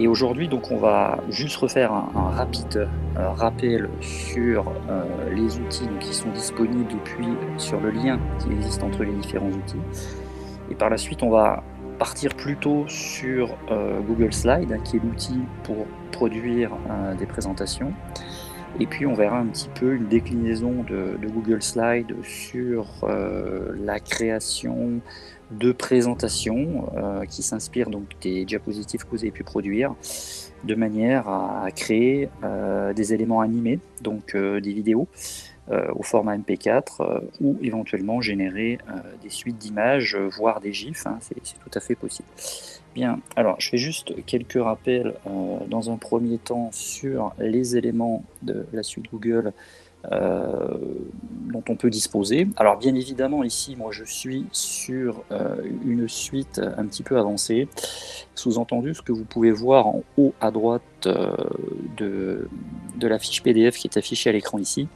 Et aujourd'hui, donc, on va juste refaire un rapide rappel sur les outils donc, qui sont disponibles et puis sur le lien qui existe entre les différents outils. Et par la suite, on va partir plutôt sur Google Slide, qui est l'outil pour produire des présentations. Et puis on verra un petit peu une déclinaison de Google Slide sur la création de présentations qui s'inspirent donc des diapositives que vous avez pu produire, de manière à créer des éléments animés, donc des vidéos au format MP4 ou éventuellement générer des suites d'images, voire des GIFs, hein, c'est tout à fait possible. Bien, alors je fais juste quelques rappels dans un premier temps sur les éléments de la suite Google dont on peut disposer. Alors bien évidemment ici moi je suis sur une suite un petit peu avancée, sous-entendu ce que vous pouvez voir en haut à droite de la fiche PDF qui est affichée à l'écran ici,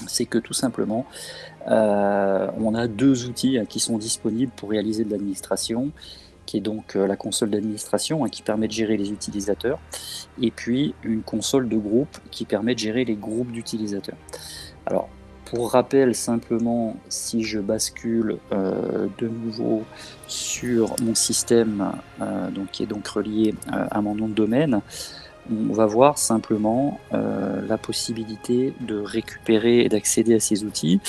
c'est que tout simplement on a deux outils qui sont disponibles pour réaliser de l'administration, qui est donc la console d'administration qui permet de gérer les utilisateurs, et puis une console de groupe qui permet de gérer les groupes d'utilisateurs. Alors, pour rappel simplement, si je bascule de nouveau sur mon système donc, qui est donc relié à mon nom de domaine, on va voir simplement la possibilité de récupérer et d'accéder à ces outils.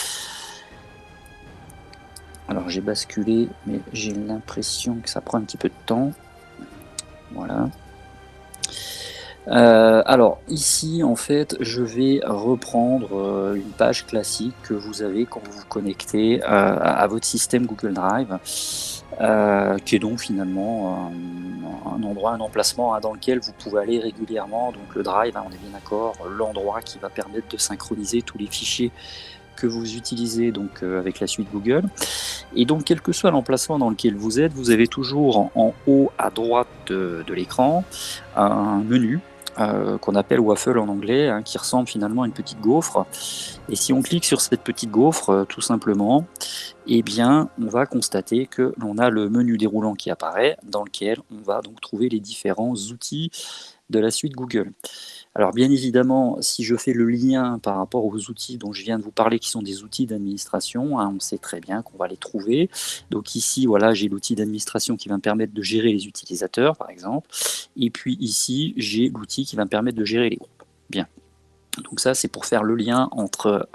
Alors j'ai basculé, mais j'ai l'impression que ça prend un petit peu de temps. Voilà. Alors ici en fait je vais reprendre une page classique que vous avez quand vous vous connectez à votre système Google Drive, qui est donc finalement un endroit, un emplacement dans lequel vous pouvez aller régulièrement. Donc le Drive, on est bien d'accord, l'endroit qui va permettre de synchroniser tous les fichiers que vous utilisez donc avec la suite Google. Et donc quel que soit l'emplacement dans lequel vous êtes, vous avez toujours en haut à droite de l'écran un menu qu'on appelle waffle en anglais, qui ressemble finalement à une petite gaufre. Et si on clique sur cette petite gaufre, tout simplement, eh bien, on va constater que l'on a le menu déroulant qui apparaît, dans lequel on va donc trouver les différents outils de la suite Google. Alors bien évidemment, si je fais le lien par rapport aux outils dont je viens de vous parler, qui sont des outils d'administration, on sait très bien qu'on va les trouver. Donc ici, voilà, j'ai l'outil d'administration qui va me permettre de gérer les utilisateurs, par exemple. Et puis ici, j'ai l'outil qui va me permettre de gérer les groupes. Bien. Donc ça, c'est pour faire le lien entre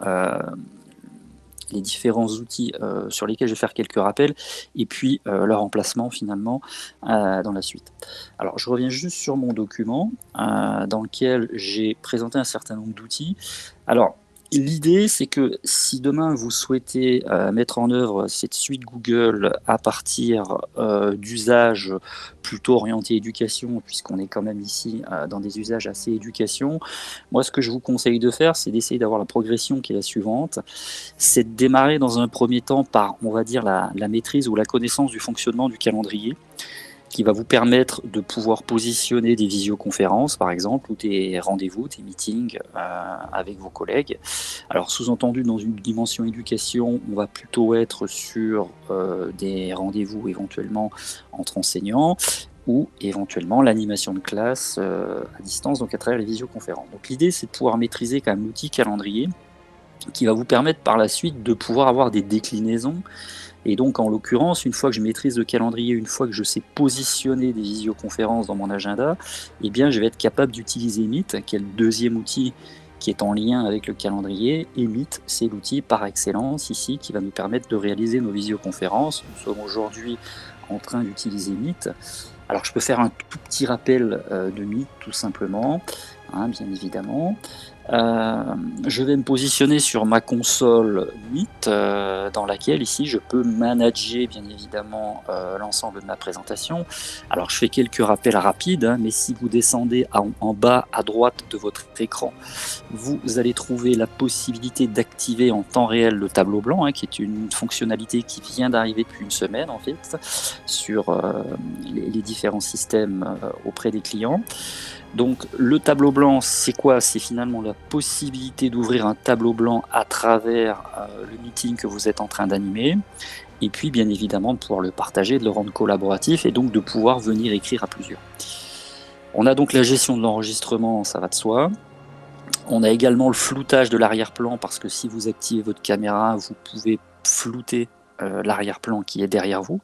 les différents outils sur lesquels je vais faire quelques rappels, et puis leur emplacement finalement dans la suite. Alors je reviens juste sur mon document dans lequel j'ai présenté un certain nombre d'outils. Alors l'idée c'est que si demain vous souhaitez mettre en œuvre cette suite Google à partir d'usages plutôt orientés éducation, puisqu'on est quand même ici dans des usages assez éducation, moi ce que je vous conseille de faire, c'est d'essayer d'avoir la progression qui est la suivante. C'est de démarrer dans un premier temps par, on va dire, la maîtrise ou la connaissance du fonctionnement du calendrier, qui va vous permettre de pouvoir positionner des visioconférences, par exemple, ou des rendez-vous, des meetings avec vos collègues. Alors, sous-entendu, dans une dimension éducation, on va plutôt être sur des rendez-vous éventuellement entre enseignants, ou éventuellement l'animation de classe à distance, donc à travers les visioconférences. Donc l'idée, c'est de pouvoir maîtriser quand même l'outil calendrier, qui va vous permettre par la suite de pouvoir avoir des déclinaisons. Et donc en l'occurrence, une fois que je maîtrise le calendrier, une fois que je sais positionner des visioconférences dans mon agenda, eh bien je vais être capable d'utiliser Meet, qui est le deuxième outil qui est en lien avec le calendrier. Et Meet, c'est l'outil par excellence ici qui va nous permettre de réaliser nos visioconférences. Nous sommes aujourd'hui en train d'utiliser Meet. Alors je peux faire un tout petit rappel de Meet tout simplement, bien évidemment. Je vais me positionner sur ma console Meet dans laquelle ici je peux manager bien évidemment l'ensemble de ma présentation. Alors je fais quelques rappels rapides, mais si vous descendez en bas à droite de votre écran, vous allez trouver la possibilité d'activer en temps réel le tableau blanc, qui est une fonctionnalité qui vient d'arriver depuis une semaine en fait sur les différents systèmes auprès des clients. Donc le tableau blanc, c'est quoi? C'est finalement la possibilité d'ouvrir un tableau blanc à travers le meeting que vous êtes en train d'animer, et puis bien évidemment de pouvoir le partager, de le rendre collaboratif, et donc de pouvoir venir écrire à plusieurs. On a donc la gestion de l'enregistrement, ça va de soi. On a également le floutage de l'arrière-plan, parce que si vous activez votre caméra, vous pouvez flouter l'arrière-plan qui est derrière vous.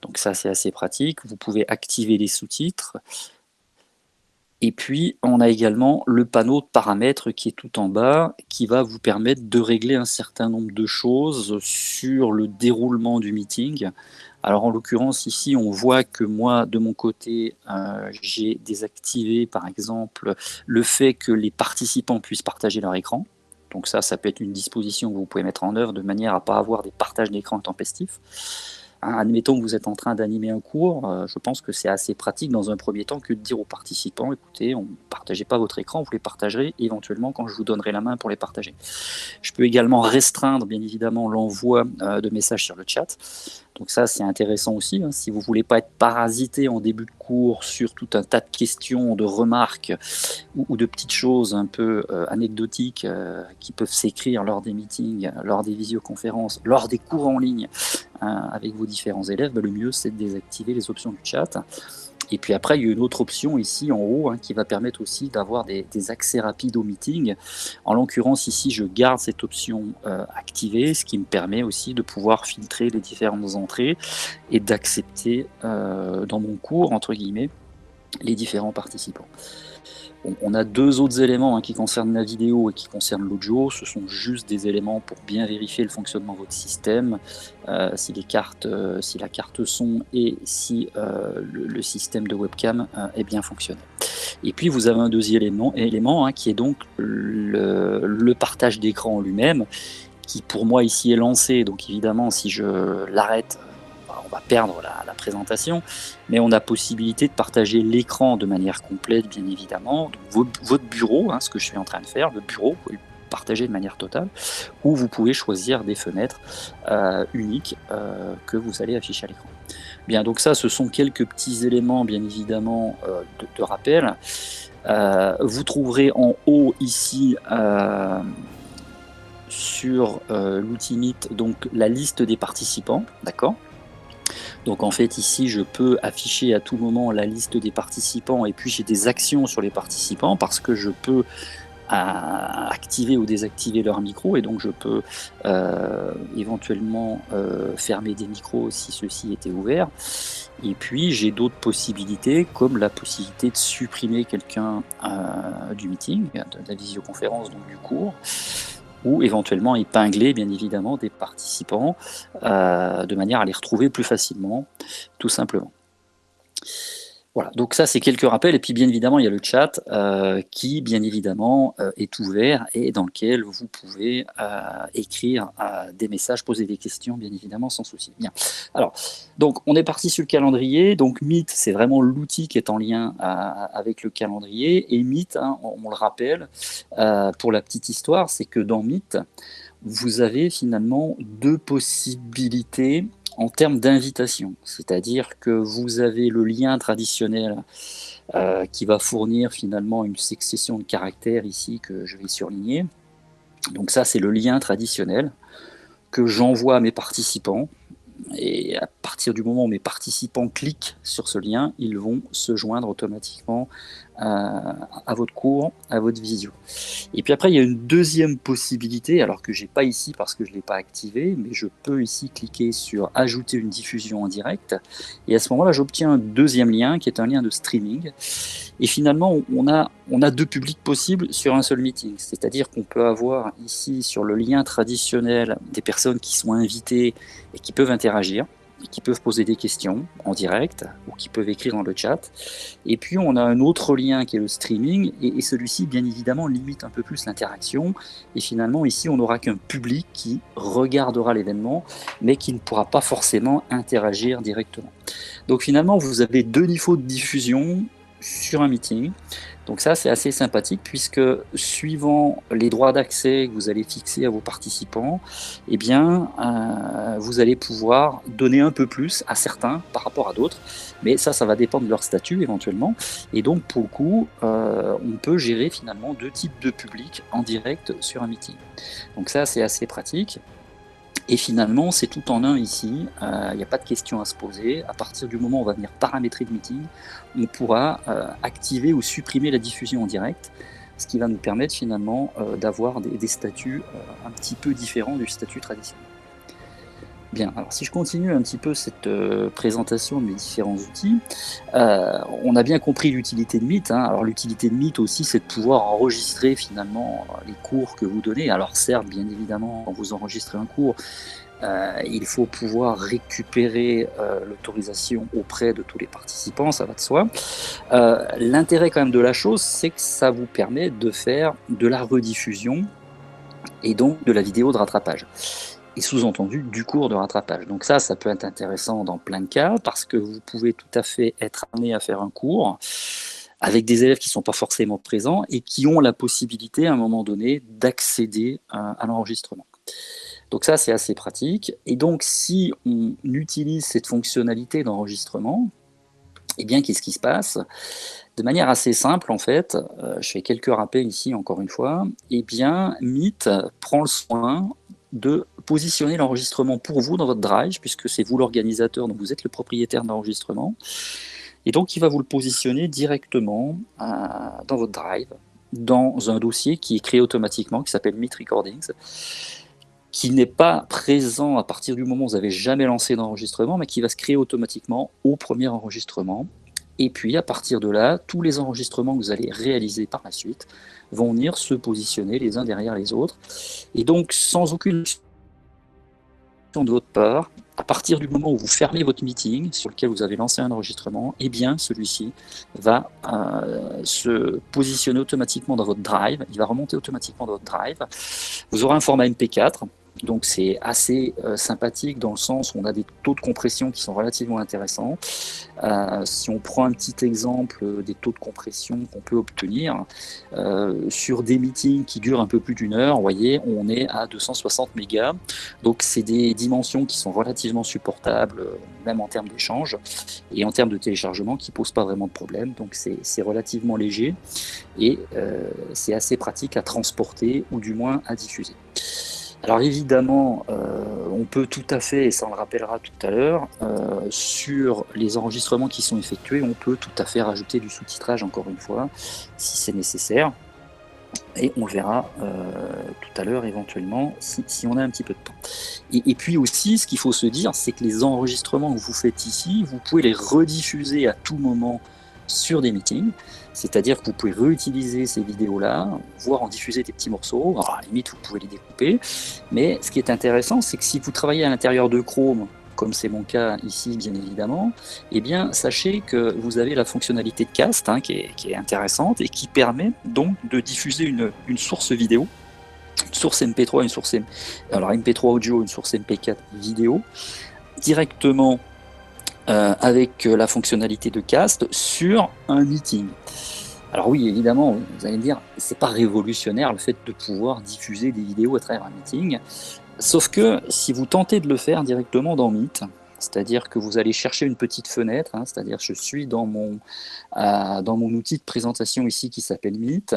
Donc ça, c'est assez pratique. Vous pouvez activer les sous-titres. Et puis, on a également le panneau de paramètres qui est tout en bas, qui va vous permettre de régler un certain nombre de choses sur le déroulement du meeting. Alors, en l'occurrence, ici, on voit que moi, de mon côté, j'ai désactivé, par exemple, le fait que les participants puissent partager leur écran. Donc ça peut être une disposition que vous pouvez mettre en œuvre de manière à ne pas avoir des partages d'écran intempestifs. Admettons que vous êtes en train d'animer un cours, je pense que c'est assez pratique dans un premier temps que de dire aux participants, écoutez, ne partagez pas votre écran, vous les partagerez éventuellement quand je vous donnerai la main pour les partager. Je peux également restreindre bien évidemment l'envoi de messages sur le chat. Donc ça, c'est intéressant aussi, hein, si vous ne voulez pas être parasité en début de cours sur tout un tas de questions, de remarques ou de petites choses un peu anecdotiques qui peuvent s'écrire lors des meetings, lors des visioconférences, lors des cours en ligne avec vos différents élèves, le mieux c'est de désactiver les options du chat. Et puis après, il y a une autre option ici en haut qui va permettre aussi d'avoir des accès rapides au meeting. En l'occurrence, ici, je garde cette option activée, ce qui me permet aussi de pouvoir filtrer les différentes entrées et d'accepter dans mon cours, entre guillemets, les différents participants. On a deux autres éléments qui concernent la vidéo et qui concernent l'audio. Ce sont juste des éléments pour bien vérifier le fonctionnement de votre système, si la carte son et si le système de webcam est bien fonctionnel. Et puis vous avez un deuxième élément qui est donc le partage d'écran en lui-même, qui pour moi ici est lancé. Donc évidemment, si je l'arrête, on va perdre la présentation, mais on a possibilité de partager l'écran de manière complète, bien évidemment. Donc votre bureau, ce que je suis en train de faire, le bureau, vous pouvez le partager de manière totale, ou vous pouvez choisir des fenêtres uniques que vous allez afficher à l'écran. Bien, donc ça, ce sont quelques petits éléments, bien évidemment, de rappel. Vous trouverez en haut ici sur l'outil Meet donc la liste des participants, d'accord ? Donc en fait ici je peux afficher à tout moment la liste des participants et puis j'ai des actions sur les participants parce que je peux activer ou désactiver leur micro et donc je peux éventuellement fermer des micros si ceux-ci étaient ouverts. Et puis j'ai d'autres possibilités comme la possibilité de supprimer quelqu'un du meeting, de la visioconférence, donc du cours, ou éventuellement épingler bien évidemment des participants de manière à les retrouver plus facilement, tout simplement. Voilà, donc ça c'est quelques rappels, et puis bien évidemment il y a le chat qui bien évidemment est ouvert et dans lequel vous pouvez écrire des messages, poser des questions bien évidemment sans souci. Bien. Alors, donc on est parti sur le calendrier, donc Meet c'est vraiment l'outil qui est en lien avec le calendrier, et Meet, on le rappelle, pour la petite histoire, c'est que dans Meet, vous avez finalement deux possibilités en termes d'invitation, c'est-à-dire que vous avez le lien traditionnel qui va fournir finalement une succession de caractères ici que je vais surligner. Donc ça c'est le lien traditionnel que j'envoie à mes participants, et à partir du moment où mes participants cliquent sur ce lien, ils vont se joindre automatiquement à votre cours, à votre visio. Et puis après, il y a une deuxième possibilité, alors que je n'ai pas ici parce que je ne l'ai pas activé, mais je peux ici cliquer sur « Ajouter une diffusion en direct ». Et à ce moment-là, j'obtiens un deuxième lien qui est un lien de streaming. Et finalement, on a deux publics possibles sur un seul meeting. C'est-à-dire qu'on peut avoir ici, sur le lien traditionnel, des personnes qui sont invitées et qui peuvent interagir, et qui peuvent poser des questions en direct, ou qui peuvent écrire dans le chat. Et puis on a un autre lien qui est le streaming, et celui-ci, bien évidemment, limite un peu plus l'interaction. Et finalement, ici, on n'aura qu'un public qui regardera l'événement, mais qui ne pourra pas forcément interagir directement. Donc finalement, vous avez deux niveaux de diffusion sur un meeting. Donc ça, c'est assez sympathique puisque suivant les droits d'accès que vous allez fixer à vos participants, eh bien, vous allez pouvoir donner un peu plus à certains par rapport à d'autres. Mais ça va dépendre de leur statut éventuellement. Et donc, pour le coup, on peut gérer finalement deux types de publics en direct sur un meeting. Donc ça, c'est assez pratique. Et finalement, c'est tout en un ici, il n'y a pas de questions à se poser. À partir du moment où on va venir paramétrer le meeting, on pourra activer ou supprimer la diffusion en direct, ce qui va nous permettre finalement d'avoir des statuts un petit peu différents du statut traditionnel. Bien, alors si je continue un petit peu cette présentation de mes différents outils, on a bien compris l'utilité de Meet, hein. Alors l'utilité de Meet aussi, c'est de pouvoir enregistrer finalement les cours que vous donnez. Alors certes, bien évidemment, quand vous enregistrez un cours, il faut pouvoir récupérer l'autorisation auprès de tous les participants, ça va de soi. L'intérêt quand même de la chose, c'est que ça vous permet de faire de la rediffusion et donc de la vidéo de rattrapage. Et sous-entendu du cours de rattrapage. Donc ça peut être intéressant dans plein de cas, parce que vous pouvez tout à fait être amené à faire un cours avec des élèves qui ne sont pas forcément présents et qui ont la possibilité à un moment donné d'accéder à l'enregistrement. Donc ça, c'est assez pratique. Et donc, si on utilise cette fonctionnalité d'enregistrement, eh bien, qu'est-ce qui se passe? De manière assez simple, en fait, je fais quelques rappels ici, encore une fois, eh bien, Meet prend le soin de positionner l'enregistrement pour vous dans votre Drive, puisque c'est vous l'organisateur, donc vous êtes le propriétaire de l'enregistrement. Et donc, il va vous le positionner directement dans votre Drive, dans un dossier qui est créé automatiquement, qui s'appelle Meet Recordings, qui n'est pas présent à partir du moment où vous n'avez jamais lancé d'enregistrement, mais qui va se créer automatiquement au premier enregistrement. Et puis, à partir de là, tous les enregistrements que vous allez réaliser par la suite vont venir se positionner les uns derrière les autres. Et donc, sans aucune de votre part, à partir du moment où vous fermez votre meeting sur lequel vous avez lancé un enregistrement, eh bien, celui-ci va se positionner automatiquement dans votre Drive. Il va remonter automatiquement dans votre Drive. Vous aurez un format MP4. Donc c'est assez sympathique dans le sens où on a des taux de compression qui sont relativement intéressants. Si on prend un petit exemple des taux de compression qu'on peut obtenir, sur des meetings qui durent un peu plus d'une heure, vous voyez, on est à 260 mégas. Donc c'est des dimensions qui sont relativement supportables, même en termes d'échange, et en termes de téléchargement qui ne posent pas vraiment de problème. Donc c'est relativement léger et c'est assez pratique à transporter ou du moins à diffuser. Alors évidemment, on peut tout à fait, et ça on le rappellera tout à l'heure, sur les enregistrements qui sont effectués, on peut tout à fait rajouter du sous-titrage encore une fois, si c'est nécessaire. Et on le verra tout à l'heure éventuellement, si on a un petit peu de temps. Et puis aussi, ce qu'il faut se dire, c'est que les enregistrements que vous faites ici, vous pouvez les rediffuser à tout moment sur des meetings, c'est-à-dire que vous pouvez réutiliser ces vidéos-là, voire en diffuser des petits morceaux. Alors, à la limite, vous pouvez les découper. Mais ce qui est intéressant, c'est que si vous travaillez à l'intérieur de Chrome, comme c'est mon cas ici, bien évidemment, eh bien, sachez que vous avez la fonctionnalité de cast, hein, qui est intéressante et qui permet donc de diffuser une source vidéo, une source MP3, alors MP3 audio, une source MP4 vidéo, directement avec la fonctionnalité de cast sur un meeting. Alors oui, évidemment, vous allez me dire, c'est pas révolutionnaire le fait de pouvoir diffuser des vidéos à travers un meeting, sauf que si vous tentez de le faire directement dans Meet, c'est-à-dire que vous allez chercher une petite fenêtre, hein, c'est-à-dire que je suis dans mon outil de présentation ici qui s'appelle Meet.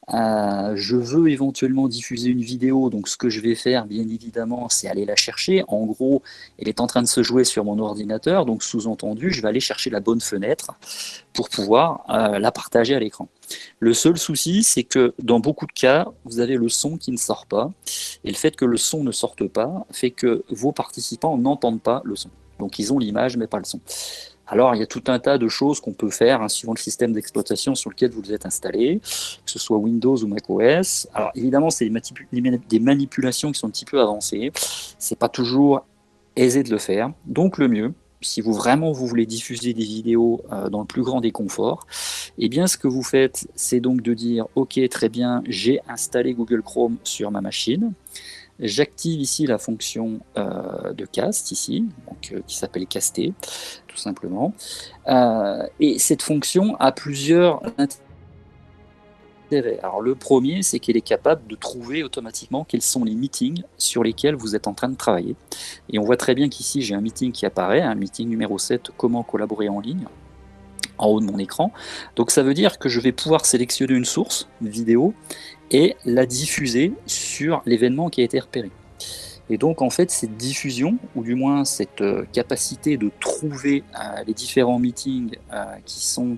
Je veux éventuellement diffuser une vidéo, donc ce que je vais faire, bien évidemment, c'est aller la chercher. En gros, elle est en train de se jouer sur mon ordinateur, donc sous-entendu, je vais aller chercher la bonne fenêtre pour pouvoir la partager à l'écran. Le seul souci, c'est que dans beaucoup de cas, vous avez le son qui ne sort pas, et le fait que le son ne sorte pas fait que vos participants n'entendent pas le son. Donc ils ont l'image, mais pas le son. Alors, il y a tout un tas de choses qu'on peut faire, hein, suivant le système d'exploitation sur lequel vous êtes installé, que ce soit Windows ou macOS. Alors, évidemment, c'est des manipulations qui sont un petit peu avancées. C'est pas toujours aisé de le faire. Donc, le mieux, si vous voulez diffuser des vidéos dans le plus grand des conforts, eh bien, ce que vous faites, c'est donc de dire, OK, très bien, j'ai installé Google Chrome sur ma machine. J'active ici la fonction de cast, ici, donc, qui s'appelle caster, tout simplement. Et cette fonction a plusieurs intérêts. Alors le premier, c'est qu'elle est capable de trouver automatiquement quels sont les meetings sur lesquels vous êtes en train de travailler. Et on voit très bien qu'ici, j'ai un meeting qui apparaît, un meeting numéro 7, comment collaborer en ligne, en haut de mon écran. Donc ça veut dire que je vais pouvoir sélectionner une source, une vidéo, et la diffuser sur l'événement qui a été repéré. Et donc, en fait, cette diffusion, ou du moins cette capacité de trouver les différents meetings qui sont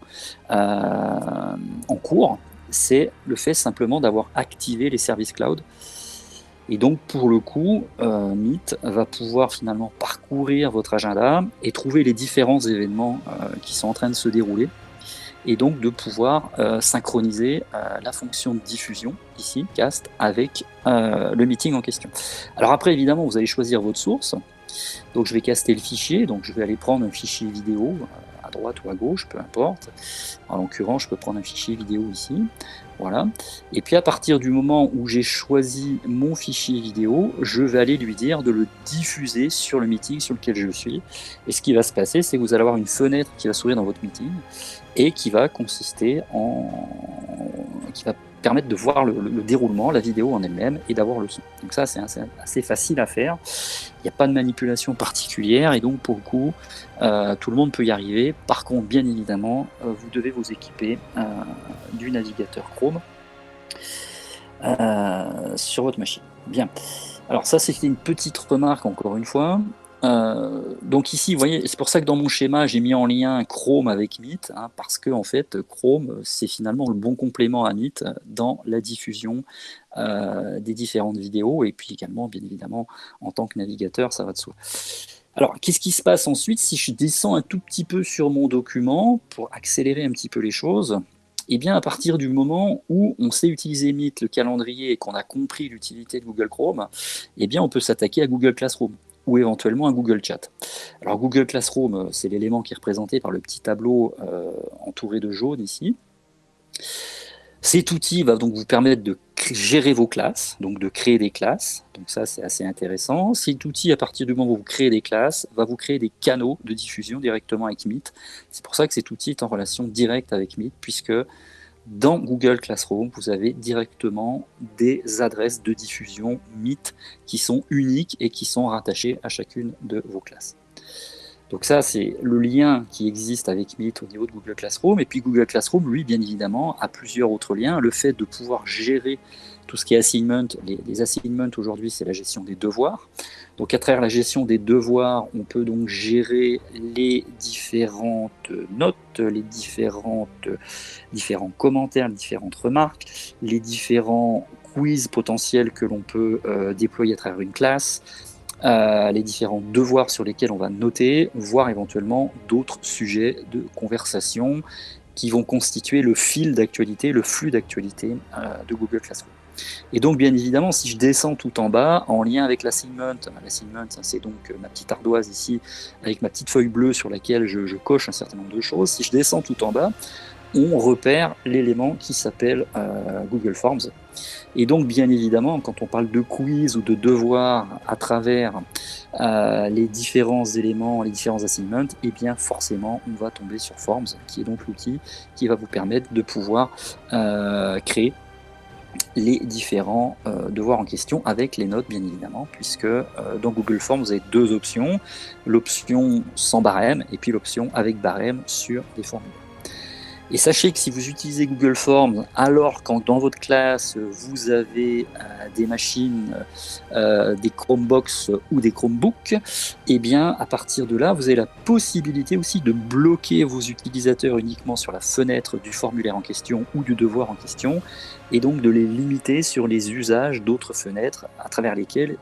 en cours, c'est le fait simplement d'avoir activé les services cloud. Et donc, pour le coup, Meet va pouvoir finalement parcourir votre agenda et trouver les différents événements qui sont en train de se dérouler, et donc de pouvoir synchroniser la fonction de diffusion, ici, Cast, avec le meeting en question. Alors après, évidemment, vous allez choisir votre source. Donc je vais caster le fichier, donc je vais aller prendre un fichier vidéo, à droite ou à gauche, peu importe. En l'occurrence, je peux prendre un fichier vidéo ici. Voilà. Et puis à partir du moment où j'ai choisi mon fichier vidéo, je vais aller lui dire de le diffuser sur le meeting sur lequel je suis. Et ce qui va se passer, c'est que vous allez avoir une fenêtre qui va s'ouvrir dans votre meeting et qui va consister qui va permettre de voir le déroulement, la vidéo en elle-même, et d'avoir le son. Donc ça, c'est assez facile à faire. Il n'y a pas de manipulation particulière, et donc pour le coup, tout le monde peut y arriver. Par contre, bien évidemment, vous devez vous équiper du navigateur Chrome sur votre machine. Bien. Alors ça, c'était une petite remarque, encore une fois. Donc ici, vous voyez, c'est pour ça que dans mon schéma, j'ai mis en lien Chrome avec Meet, hein, parce que en fait, Chrome, c'est finalement le bon complément à Meet dans la diffusion des différentes vidéos, et puis également, bien évidemment, en tant que navigateur, ça va de soi. Alors, qu'est-ce qui se passe ensuite si je descends un tout petit peu sur mon document pour accélérer un petit peu les choses? Eh bien, à partir du moment où on sait utiliser Meet, le calendrier, et qu'on a compris l'utilité de Google Chrome, eh bien, on peut s'attaquer à Google Classroom ou éventuellement à Google Chat. Alors, Google Classroom, c'est l'élément qui est représenté par le petit tableau entouré de jaune ici. Cet outil va donc vous permettre de gérer vos classes, donc de créer des classes. Donc ça, c'est assez intéressant. Cet outil, à partir du moment où vous créez des classes, va vous créer des canaux de diffusion directement avec Meet. C'est pour ça que cet outil est en relation directe avec Meet, puisque dans Google Classroom, vous avez directement des adresses de diffusion Meet qui sont uniques et qui sont rattachées à chacune de vos classes. Donc ça, c'est le lien qui existe avec Meet au niveau de Google Classroom. Et puis Google Classroom, lui, bien évidemment, a plusieurs autres liens. Le fait de pouvoir gérer tout ce qui est assignment, les assignments aujourd'hui, c'est la gestion des devoirs. Donc à travers la gestion des devoirs, on peut donc gérer les différentes notes, les différents commentaires, les différentes remarques, les différents quiz potentiels que l'on peut déployer à travers une classe, les différents devoirs sur lesquels on va noter, voire éventuellement d'autres sujets de conversation qui vont constituer le fil d'actualité, le flux d'actualité de Google Classroom. Et donc, bien évidemment, si je descends tout en bas, en lien avec l'assignment, c'est donc ma petite ardoise ici, avec ma petite feuille bleue sur laquelle je coche un certain nombre de choses. Si je descends tout en bas, on repère l'élément qui s'appelle Google Forms. Et donc, bien évidemment, quand on parle de quiz ou de devoirs à travers les différents éléments, les différents assignments, eh bien forcément, on va tomber sur Forms, qui est donc l'outil qui va vous permettre de pouvoir créer les différents devoirs en question avec les notes, bien évidemment, puisque dans Google Forms, vous avez deux options, l'option sans barème et puis l'option avec barème sur les formulaires. Et sachez que si vous utilisez Google Forms, alors quand dans votre classe, vous avez des machines, des Chromebox ou des Chromebooks, eh bien, à partir de là, vous avez la possibilité aussi de bloquer vos utilisateurs uniquement sur la fenêtre du formulaire en question ou du devoir en question, et donc de les limiter sur les usages d'autres fenêtres à travers lesquelles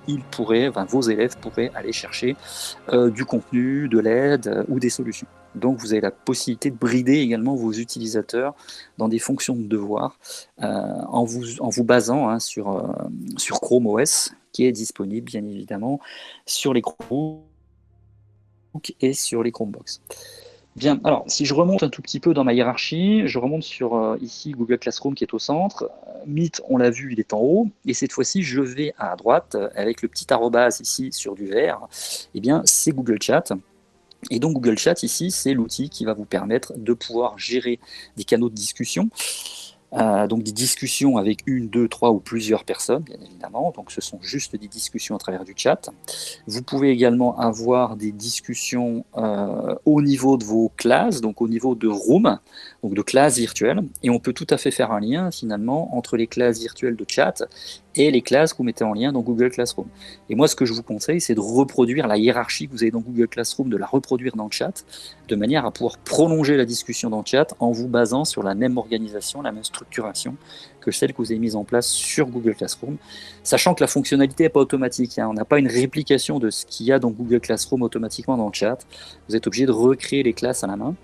vos élèves pourraient aller chercher du contenu, de l'aide ou des solutions. Donc vous avez la possibilité de brider également vos utilisateurs dans des fonctions de devoir en vous basant sur Chrome OS, qui est disponible bien évidemment sur les Chromebooks et sur les Chromebox. Bien, alors si je remonte un tout petit peu dans ma hiérarchie, je remonte sur ici Google Classroom qui est au centre. Meet, on l'a vu, il est en haut. Et cette fois-ci, je vais à droite avec le petit arrobase ici sur du vert. Eh bien, c'est Google Chat. Et donc Google Chat ici, c'est l'outil qui va vous permettre de pouvoir gérer des canaux de discussion, donc des discussions avec une, deux, trois ou plusieurs personnes, bien évidemment. Donc ce sont juste des discussions à travers du chat. Vous pouvez également avoir des discussions au niveau de vos classes, donc au niveau de room, donc de classes virtuelles. Et on peut tout à fait faire un lien finalement entre les classes virtuelles de chat et les classes que vous mettez en lien dans Google Classroom. Et moi, ce que je vous conseille, c'est de reproduire la hiérarchie que vous avez dans Google Classroom, de la reproduire dans le chat, de manière à pouvoir prolonger la discussion dans le chat en vous basant sur la même organisation, la même structuration que celle que vous avez mise en place sur Google Classroom, sachant que la fonctionnalité n'est pas automatique. On n'a pas une réplication de ce qu'il y a dans Google Classroom automatiquement dans le chat. Vous êtes obligé de recréer les classes à la main.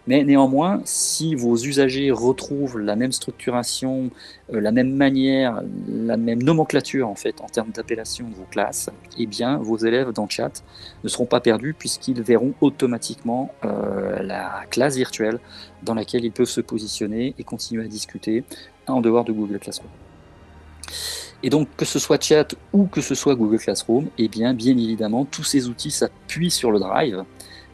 Mais néanmoins, si vos usagers retrouvent la même structuration, la même manière, la même nomenclature en fait en termes d'appellation de vos classes, eh bien vos élèves dans le chat ne seront pas perdus puisqu'ils verront automatiquement la classe virtuelle dans laquelle ils peuvent se positionner et continuer à discuter en dehors de Google Classroom. Et donc, que ce soit chat ou que ce soit Google Classroom, eh bien évidemment, tous ces outils s'appuient sur le Drive.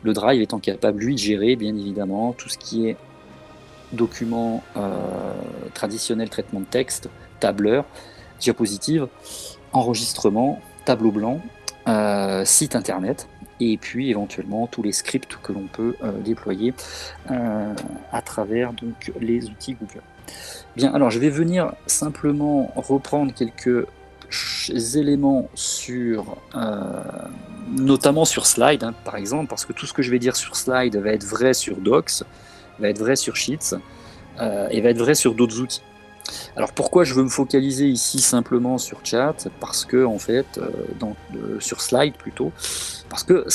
Le Drive étant capable, lui, de gérer, bien évidemment, tout ce qui est documents traditionnels, traitement de texte, tableur, diapositive, enregistrement, tableau blanc, site internet, et puis éventuellement tous les scripts que l'on peut déployer à travers donc, les outils Google. Bien, alors je vais venir simplement reprendre quelques éléments sur, notamment sur Slide, hein, par exemple, parce que tout ce que je vais dire sur Slide va être vrai sur Docs, va être vrai sur Sheets, et va être vrai sur d'autres outils. Alors pourquoi je veux me focaliser ici simplement sur Chat? Parce que en fait, sur Slide plutôt, parce que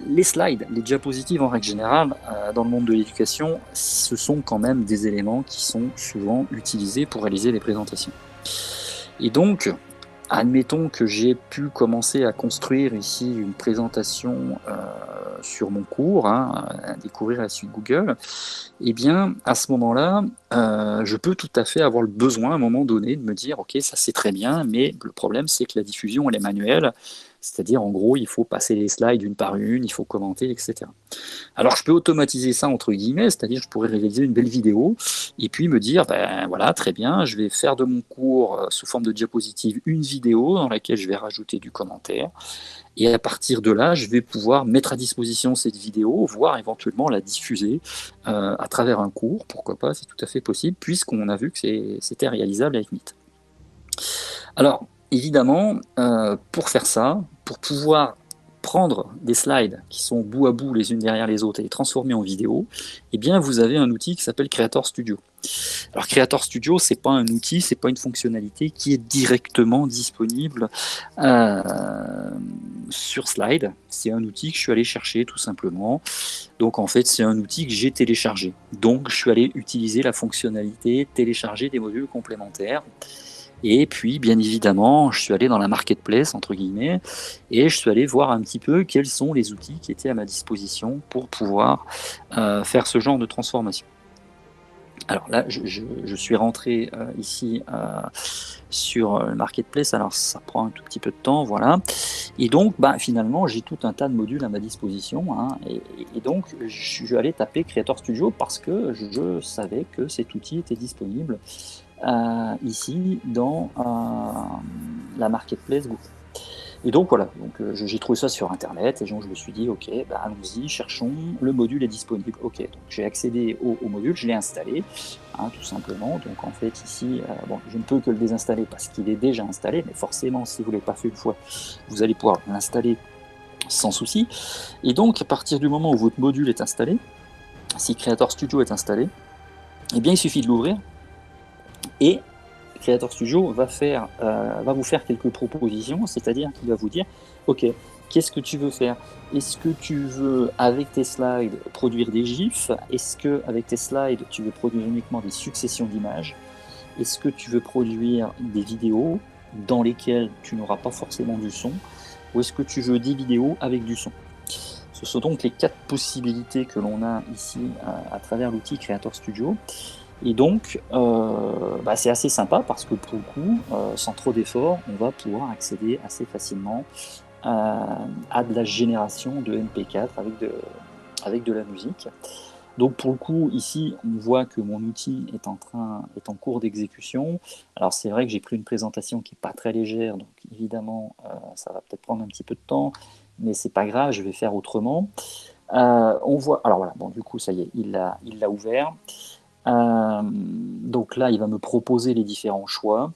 les slides, les diapositives en règle générale, dans le monde de l'éducation, ce sont quand même des éléments qui sont souvent utilisés pour réaliser les présentations. Et donc, admettons que j'ai pu commencer à construire ici une présentation sur mon cours, à découvrir la suite Google, eh bien, à ce moment-là, je peux tout à fait avoir le besoin, à un moment donné, de me dire, OK, ça c'est très bien, mais le problème, c'est que la diffusion, elle est manuelle, c'est-à-dire, en gros, il faut passer les slides une par une, il faut commenter, etc. Alors, je peux automatiser ça, entre guillemets, c'est-à-dire, je pourrais réaliser une belle vidéo, et puis me dire, ben voilà, très bien, je vais faire de mon cours, sous forme de diapositive, une vidéo dans laquelle je vais rajouter du commentaire, et à partir de là, je vais pouvoir mettre à disposition cette vidéo, voire éventuellement la diffuser à travers un cours, pourquoi pas, c'est tout à fait possible, puisqu'on a vu que c'était réalisable avec Meet. Alors, évidemment, pour faire ça, pour pouvoir prendre des slides qui sont bout à bout les unes derrière les autres et les transformer en vidéo, eh bien vous avez un outil qui s'appelle Creator Studio. Alors Creator Studio, c'est pas un outil, c'est pas une fonctionnalité qui est directement disponible sur Slide. C'est un outil que je suis allé chercher tout simplement. Donc en fait, c'est un outil que j'ai téléchargé. Donc je suis allé utiliser la fonctionnalité télécharger des modules complémentaires. Et puis, bien évidemment, je suis allé dans la marketplace, entre guillemets, et je suis allé voir un petit peu quels sont les outils qui étaient à ma disposition pour pouvoir faire ce genre de transformation. Alors là, je suis rentré ici sur le marketplace, alors ça prend un tout petit peu de temps, voilà. Et donc, finalement, j'ai tout un tas de modules à ma disposition, et donc je suis allé taper Creator Studio parce que je savais que cet outil était disponible ici dans la marketplace Google. Et donc voilà, j'ai trouvé ça sur internet et donc je me suis dit ok, allons-y, cherchons, le module est disponible. Ok, donc j'ai accédé au module, je l'ai installé, tout simplement. Donc en fait ici, je ne peux que le désinstaller parce qu'il est déjà installé, mais forcément si vous ne l'avez pas fait une fois, vous allez pouvoir l'installer sans souci. Et donc à partir du moment où votre module est installé, si Creator Studio est installé, eh bien il suffit de l'ouvrir. Et Creator Studio va vous faire quelques propositions, c'est-à-dire qu'il va vous dire ok, qu'est-ce que tu veux faire? Est-ce que tu veux, avec tes slides, produire des GIFs? Est-ce qu'avec tes slides, tu veux produire uniquement des successions d'images? Est-ce que tu veux produire des vidéos dans lesquelles tu n'auras pas forcément du son? Ou est-ce que tu veux des vidéos avec du son? Ce sont donc les 4 possibilités que l'on a ici à travers l'outil Creator Studio. Et donc, c'est assez sympa parce que pour le coup, sans trop d'efforts, on va pouvoir accéder assez facilement à de la génération de MP4 avec de la musique. Donc pour le coup, ici, on voit que mon outil est en cours d'exécution. Alors c'est vrai que j'ai pris une présentation qui n'est pas très légère, donc évidemment, ça va peut-être prendre un petit peu de temps, mais c'est pas grave, je vais faire autrement. On voit, alors voilà, du coup, ça y est, il l'a ouvert. Donc là, il va me proposer les différents choix.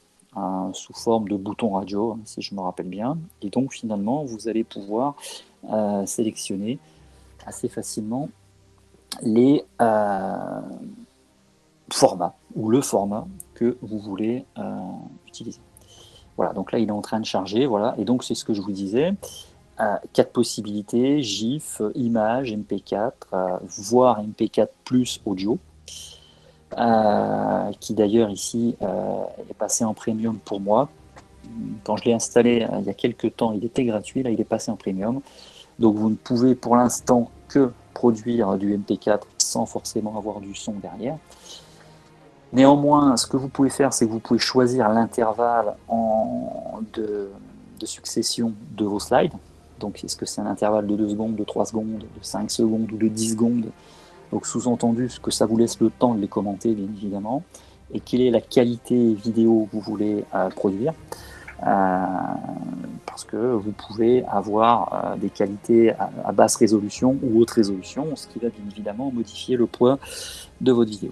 sous forme de bouton radio, si je me rappelle bien. Et donc finalement, vous allez pouvoir sélectionner assez facilement les formats ou le format que vous voulez utiliser. Voilà, donc là il est en train de charger, voilà, et donc c'est ce que je vous disais. 4 possibilités, GIF, image, MP4, voire MP4 plus audio, qui d'ailleurs ici est passé en premium pour moi. Quand je l'ai installé il y a quelques temps, il était gratuit, là il est passé en premium. Donc vous ne pouvez pour l'instant que produire du MP4 sans forcément avoir du son derrière. Néanmoins, ce que vous pouvez faire, c'est que vous pouvez choisir l'intervalle de succession de vos slides. Donc, est-ce que c'est un intervalle de 2 secondes, de 3 secondes, de 5 secondes ou de 10 secondes? Donc, sous-entendu, ce que ça vous laisse le temps de les commenter, bien évidemment. Et quelle est la qualité vidéo que vous voulez produire, parce que vous pouvez avoir des qualités à basse résolution ou haute résolution, ce qui va bien évidemment modifier le poids de votre vidéo.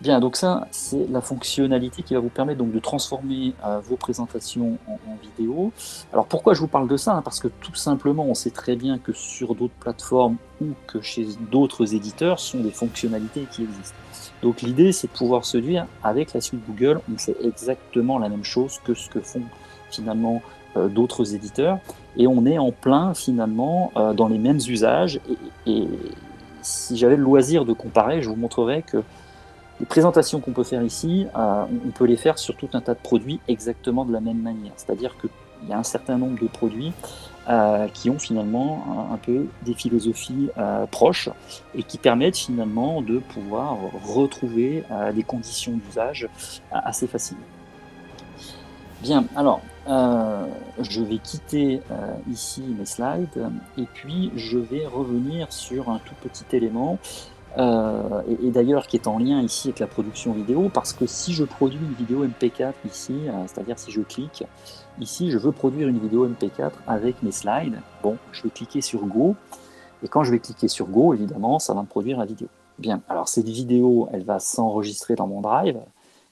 Bien, donc ça, c'est la fonctionnalité qui va vous permettre donc de transformer vos présentations en vidéo. Alors pourquoi je vous parle de ça? Parce que tout simplement, on sait très bien que sur d'autres plateformes ou que chez d'autres éditeurs, ce sont des fonctionnalités qui existent. Donc l'idée, c'est de pouvoir se dire, avec la suite Google, on fait exactement la même chose que ce que font finalement d'autres éditeurs. Et on est en plein finalement dans les mêmes usages. Et si j'avais le loisir de comparer, je vous montrerais que les présentations qu'on peut faire ici, on peut les faire sur tout un tas de produits exactement de la même manière. C'est-à-dire qu'il y a un certain nombre de produits qui ont finalement un peu des philosophies proches et qui permettent finalement de pouvoir retrouver des conditions d'usage assez facilement. Bien, alors, je vais quitter ici mes slides et puis je vais revenir sur un tout petit élément et d'ailleurs qui est en lien ici avec la production vidéo, parce que si je produis une vidéo MP4 ici, c'est-à-dire si je clique, ici je veux produire une vidéo MP4 avec mes slides, bon, je vais cliquer sur Go, et quand je vais cliquer sur Go, évidemment, ça va me produire la vidéo. Bien, alors cette vidéo, elle va s'enregistrer dans mon Drive,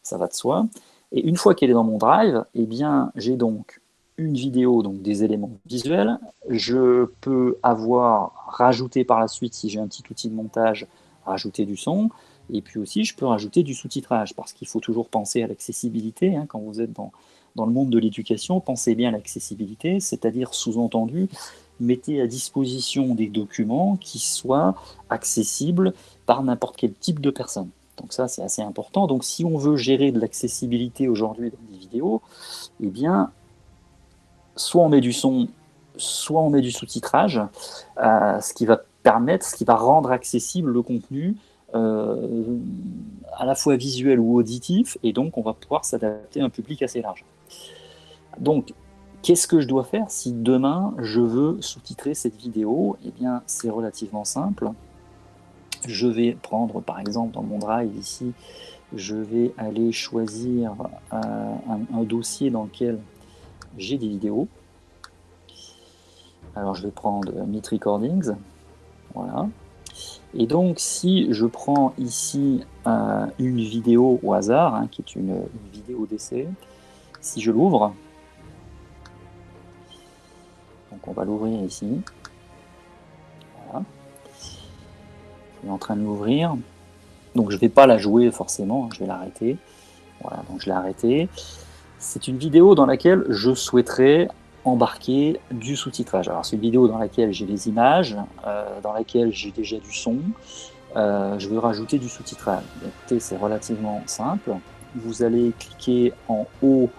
ça va de soi, et une fois qu'elle est dans mon Drive, eh bien, j'ai donc une vidéo, donc des éléments visuels, je peux avoir rajouté par la suite, si j'ai un petit outil de montage, rajouter du son, et puis aussi je peux rajouter du sous-titrage, parce qu'il faut toujours penser à l'accessibilité, quand vous êtes dans le monde de l'éducation, pensez bien à l'accessibilité, c'est-à-dire sous-entendu, mettez à disposition des documents qui soient accessibles par n'importe quel type de personne. Donc ça, c'est assez important. Donc si on veut gérer de l'accessibilité aujourd'hui dans des vidéos, eh bien, soit on met du son, soit on met du sous-titrage, ce qui va permettre, ce qui va rendre accessible le contenu à la fois visuel ou auditif, et donc on va pouvoir s'adapter à un public assez large. Donc, qu'est-ce que je dois faire si demain je veux sous-titrer cette vidéo? Eh bien, c'est relativement simple. Je vais prendre par exemple dans mon Drive ici, je vais aller choisir un dossier dans lequel j'ai des vidéos. Alors je vais prendre Meet Recordings, voilà. Et donc si je prends ici une vidéo au hasard, qui est une vidéo d'essai, si je l'ouvre, donc on va l'ouvrir ici, voilà. Je suis en train de l'ouvrir, donc je ne vais pas la jouer forcément, je vais l'arrêter, voilà, donc je l'ai arrêté. C'est une vidéo dans laquelle je souhaiterais embarquer du sous-titrage. Alors c'est une vidéo dans laquelle j'ai les images, dans laquelle j'ai déjà du son, je veux rajouter du sous-titrage. Écoutez, c'est relativement simple. Vous allez cliquer en haut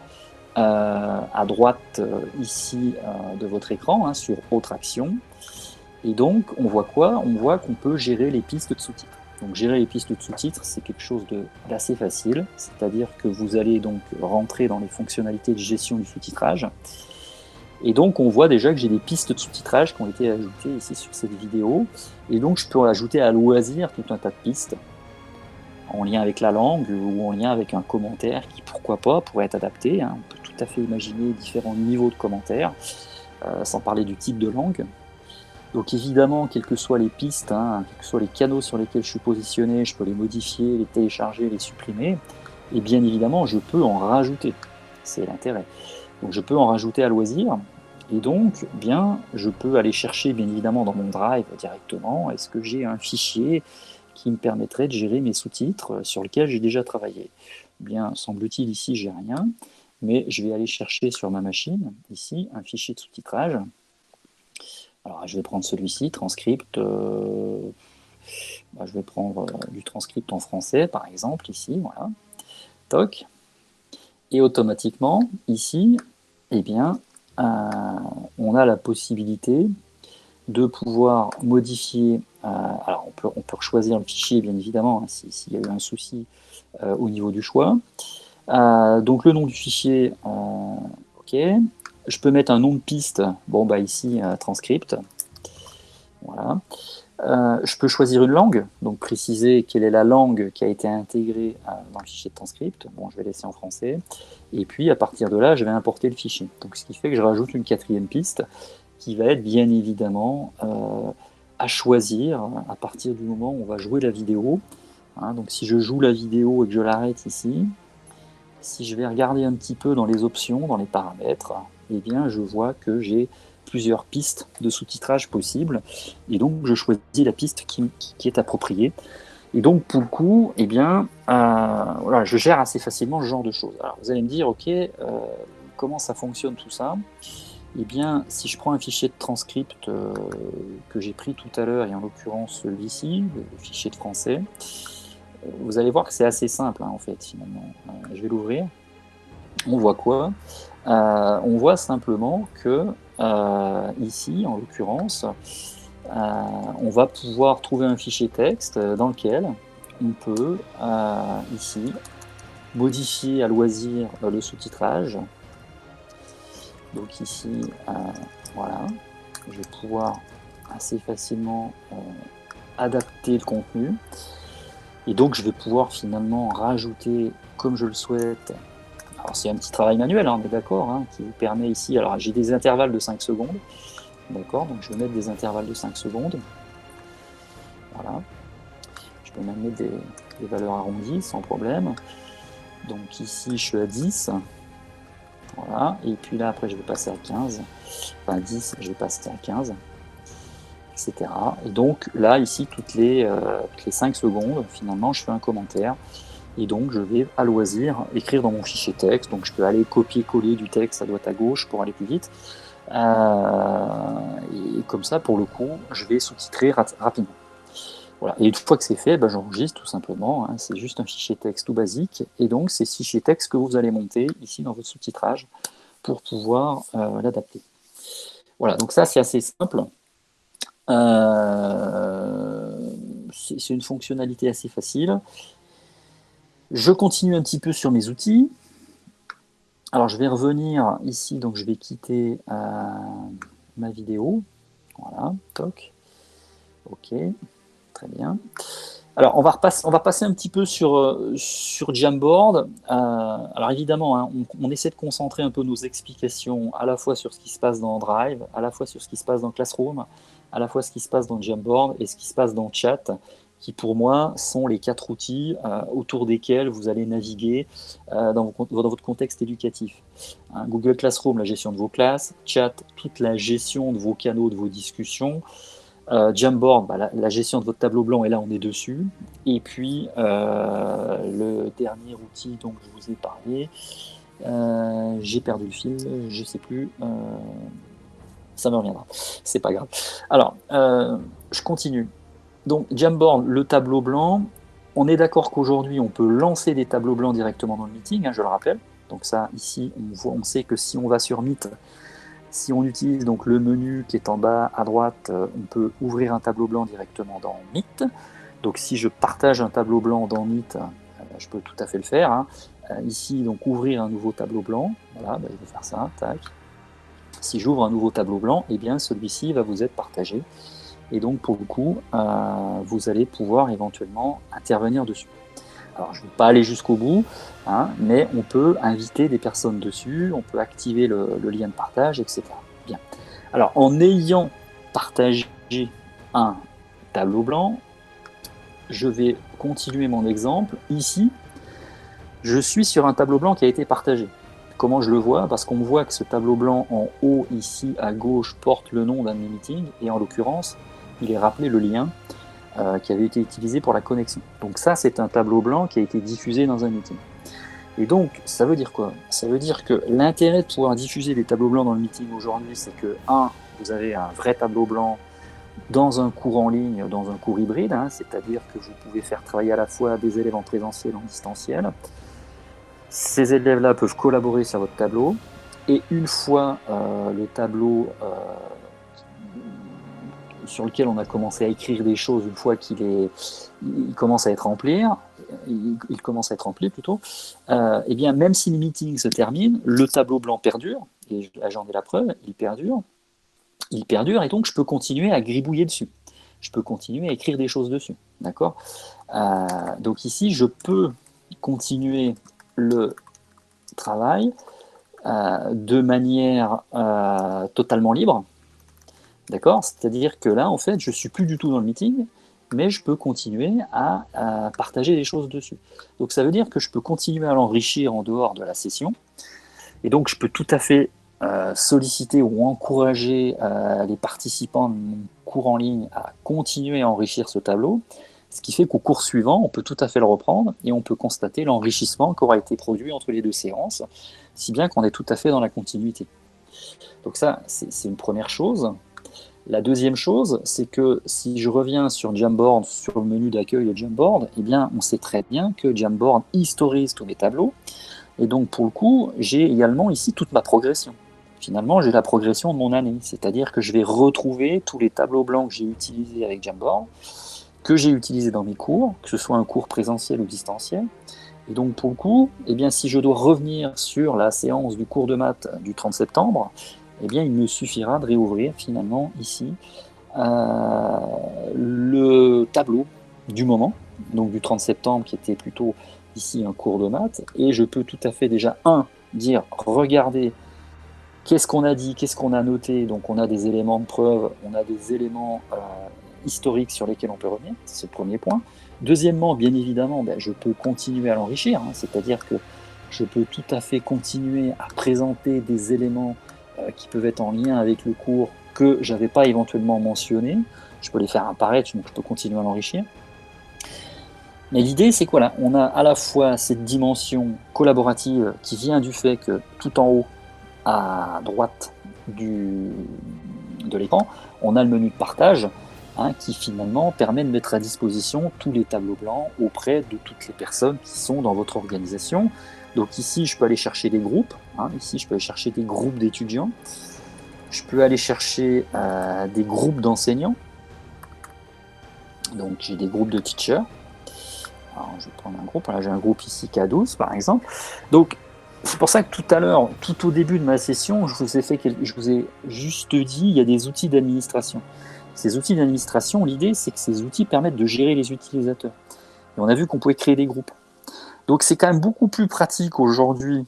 à droite ici de votre écran sur Autre action. Et donc on voit quoi? On voit qu'on peut gérer les pistes de sous-titres. Donc gérer les pistes de sous-titres, c'est quelque chose d'assez facile, c'est-à-dire que vous allez donc rentrer dans les fonctionnalités de gestion du sous-titrage. Et donc on voit déjà que j'ai des pistes de sous-titrage qui ont été ajoutées ici sur cette vidéo. Et donc je peux ajouter à loisir tout un tas de pistes en lien avec la langue ou en lien avec un commentaire qui, pourquoi pas, pourrait être adapté. On peut tout à fait imaginer différents niveaux de commentaires, sans parler du type de langue. Donc évidemment, quelles que soient les pistes, quels que soient les canaux sur lesquels je suis positionné, je peux les modifier, les télécharger, les supprimer. Et bien évidemment, je peux en rajouter. c'est l'intérêt. Donc je peux en rajouter à loisir. Et donc, bien, je peux aller chercher, bien évidemment, dans mon Drive directement, est-ce que j'ai un fichier qui me permettrait de gérer mes sous-titres sur lequel j'ai déjà travaillé. Bien, semble-t-il, ici, j'ai rien, mais je vais aller chercher sur ma machine, ici, un fichier de sous-titrage. Alors, je vais prendre celui-ci, transcript. Je vais prendre du transcript en français, par exemple, ici, voilà. Toc. Et automatiquement, ici, eh bien, on a la possibilité de pouvoir modifier. Alors, on peut choisir le fichier, bien évidemment, hein, s'il y a eu un souci au niveau du choix. Donc, le nom du fichier, OK. Je peux mettre un nom de piste. Bon, bah ici, transcript. Voilà. Je peux choisir une langue, donc préciser quelle est la langue qui a été intégrée dans le fichier de transcript. Bon, je vais laisser en français. Et puis, à partir de là, je vais importer le fichier. Donc, ce qui fait que je rajoute une quatrième piste qui va être bien évidemment à choisir à partir du moment où on va jouer la vidéo. Hein, donc, si je joue la vidéo et que je l'arrête ici, si je vais regarder un petit peu dans les options, dans les paramètres, eh bien, je vois que j'ai plusieurs pistes de sous-titrage possibles. Et donc, je choisis la piste qui est appropriée. Et donc, pour le coup, eh bien, voilà, je gère assez facilement ce genre de choses. Alors, vous allez me dire, OK, comment ça fonctionne tout ça? Eh bien, si je prends un fichier de transcript que j'ai pris tout à l'heure, et en l'occurrence celui-ci, le fichier de français, vous allez voir que c'est assez simple, hein, en fait, finalement. Je vais l'ouvrir. On voit quoi? On voit simplement que, ici, en l'occurrence, on va pouvoir trouver un fichier texte dans lequel on peut, ici, modifier à loisir le sous-titrage. Donc ici, voilà, je vais pouvoir assez facilement adapter le contenu. Et donc je vais pouvoir finalement rajouter, comme je le souhaite, alors c'est un petit travail manuel, hein, on est d'accord, hein, qui vous permet ici, alors j'ai des intervalles de 5 secondes, d'accord, donc je vais mettre des intervalles de 5 secondes, voilà, je peux même mettre des valeurs arrondies sans problème, donc ici je suis à 10, voilà, et puis là après je vais passer à 15, enfin 10, je vais passer à 15, etc. Et donc là, ici, toutes les 5 secondes, finalement, je fais un commentaire. Et donc, je vais à loisir écrire dans mon fichier texte. Donc, je peux aller copier-coller du texte à droite à gauche pour aller plus vite. Et comme ça, pour le coup, je vais sous-titrer rapidement. Voilà. Et une fois que c'est fait, ben, j'enregistre tout simplement. Hein. C'est juste un fichier texte tout basique. Et donc, c'est ce fichier texte que vous allez monter ici dans votre sous-titrage pour pouvoir l'adapter. Voilà, donc ça, c'est assez simple. C'est une fonctionnalité assez facile. Je continue un petit peu sur mes outils. Alors, je vais revenir ici, donc je vais quitter ma vidéo. Voilà, toc. OK, très bien. Alors, on va passer un petit peu sur Jamboard. Alors, évidemment, hein, on essaie de concentrer un peu nos explications à la fois sur ce qui se passe dans Drive, à la fois sur ce qui se passe dans Classroom, à la fois ce qui se passe dans Jamboard et ce qui se passe dans Chat, qui pour moi sont les 4 outils autour desquels vous allez naviguer dans votre contexte éducatif. Hein, Google Classroom, la gestion de vos classes, Chat, toute la gestion de vos canaux, de vos discussions, Jamboard, bah, la gestion de votre tableau blanc, et là on est dessus. Et puis le dernier outil dont je vous ai parlé, j'ai perdu le fil, je sais plus, ça me reviendra, c'est pas grave. Alors, je continue. Donc Jamboard, le tableau blanc, on est d'accord qu'aujourd'hui on peut lancer des tableaux blancs directement dans le meeting, hein, je le rappelle. Donc ça, ici, on sait que si on va sur Meet, si on utilise donc le menu qui est en bas à droite, on peut ouvrir un tableau blanc directement dans Meet. Donc si je partage un tableau blanc dans Meet, je peux tout à fait le faire. Hein. Ici, donc ouvrir un nouveau tableau blanc. Voilà, je vais faire ça, tac. Si j'ouvre un nouveau tableau blanc, eh bien celui-ci va vous être partagé. Et donc pour le coup, vous allez pouvoir éventuellement intervenir dessus. Alors, je ne vais pas aller jusqu'au bout, hein, mais on peut inviter des personnes dessus, on peut activer le lien de partage, etc. Bien. Alors, en ayant partagé un tableau blanc, je vais continuer mon exemple. Ici, je suis sur un tableau blanc qui a été partagé. Comment je le vois? Parce qu'on voit que ce tableau blanc en haut, ici, à gauche, porte le nom d'un de mes meetings, et en l'occurrence, il est rappelé le lien qui avait été utilisé pour la connexion. Donc ça, c'est un tableau blanc qui a été diffusé dans un meeting. Et donc, ça veut dire quoi? Ça veut dire que l'intérêt de pouvoir diffuser des tableaux blancs dans le meeting aujourd'hui, c'est que, vous avez un vrai tableau blanc dans un cours en ligne, dans un cours hybride, c'est-à-dire que vous pouvez faire travailler à la fois des élèves en présentiel et en distanciel. Ces élèves-là peuvent collaborer sur votre tableau, et une fois le tableau sur lequel on a commencé à écrire des choses, une fois il commence à être rempli, plutôt, et bien même si le meeting se termine, le tableau blanc perdure, et là j'en ai la preuve, il perdure, et donc je peux continuer à gribouiller dessus. Je peux continuer à écrire des choses dessus, d'accord? Donc ici, je peux continuer le travail de manière totalement libre, d'accord? C'est-à-dire que là, en fait, je suis plus du tout dans le meeting, mais je peux continuer à partager des choses dessus. Donc ça veut dire que je peux continuer à l'enrichir en dehors de la session, et donc je peux tout à fait solliciter ou encourager les participants de mon cours en ligne à continuer à enrichir ce tableau, ce qui fait qu'au cours suivant, on peut tout à fait le reprendre et on peut constater l'enrichissement qui aura été produit entre les deux séances, si bien qu'on est tout à fait dans la continuité. Donc ça, c'est une première chose. La deuxième chose, c'est que si je reviens sur Jamboard, sur le menu d'accueil de Jamboard, eh bien, on sait très bien que Jamboard historise tous mes tableaux, et donc pour le coup, j'ai également ici toute ma progression. Finalement, j'ai la progression de mon année, c'est-à-dire que je vais retrouver tous les tableaux blancs que j'ai utilisés avec Jamboard, que j'ai utilisés dans mes cours, que ce soit un cours présentiel ou distanciel. Et donc pour le coup, eh bien, si je dois revenir sur la séance du cours de maths du 30 septembre, eh bien, il me suffira de réouvrir finalement ici le tableau du moment, donc du 30 septembre qui était plutôt ici un cours de maths, et je peux tout à fait déjà, dire, regardez, qu'est-ce qu'on a dit, qu'est-ce qu'on a noté, donc on a des éléments de preuve, on a des éléments historiques sur lesquels on peut revenir, c'est le premier point. Deuxièmement, bien évidemment, je peux continuer à l'enrichir, c'est-à-dire que je peux tout à fait continuer à présenter des éléments qui peuvent être en lien avec le cours que je n'avais pas éventuellement mentionné. Je peux les faire apparaître, donc je peux continuer à l'enrichir. Mais l'idée, c'est que voilà, on a à la fois cette dimension collaborative qui vient du fait que tout en haut, à droite de l'écran, on a le menu de partage qui finalement permet de mettre à disposition tous les tableaux blancs auprès de toutes les personnes qui sont dans votre organisation. Donc ici, je peux aller chercher des groupes. Ici, je peux aller chercher des groupes d'étudiants. Je peux aller chercher des groupes d'enseignants. Donc j'ai des groupes de teachers. Alors, je vais prendre un groupe. Là, j'ai un groupe ici K12 par exemple. Donc c'est pour ça que tout à l'heure, tout au début de ma session, je vous ai juste dit, il y a des outils d'administration. Ces outils d'administration, l'idée, c'est que ces outils permettent de gérer les utilisateurs. Et on a vu qu'on pouvait créer des groupes. Donc c'est quand même beaucoup plus pratique aujourd'hui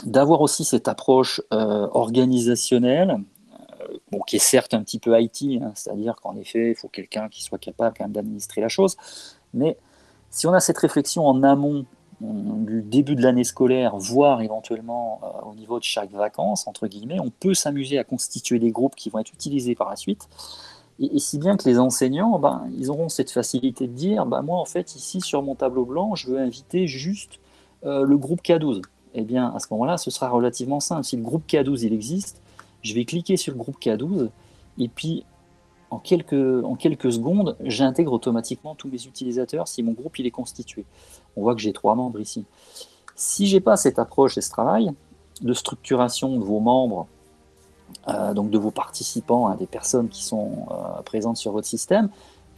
d'avoir aussi cette approche organisationnelle, qui est certes un petit peu IT, c'est-à-dire qu'en effet, il faut quelqu'un qui soit capable quand même d'administrer la chose. Mais si on a cette réflexion en amont du début de l'année scolaire, voire éventuellement au niveau de chaque vacances, entre guillemets, on peut s'amuser à constituer des groupes qui vont être utilisés par la suite. Et si bien que les enseignants, ils auront cette facilité de dire, moi en fait ici sur mon tableau blanc, je veux inviter juste le groupe K12. Eh bien à ce moment-là, ce sera relativement simple. Si le groupe K12 il existe, je vais cliquer sur le groupe K12 et puis en quelques secondes, j'intègre automatiquement tous mes utilisateurs si mon groupe il est constitué. On voit que j'ai 3 membres ici. Si je n'ai pas cette approche et ce travail de structuration de vos membres, donc de vos participants, des personnes qui sont présentes sur votre système,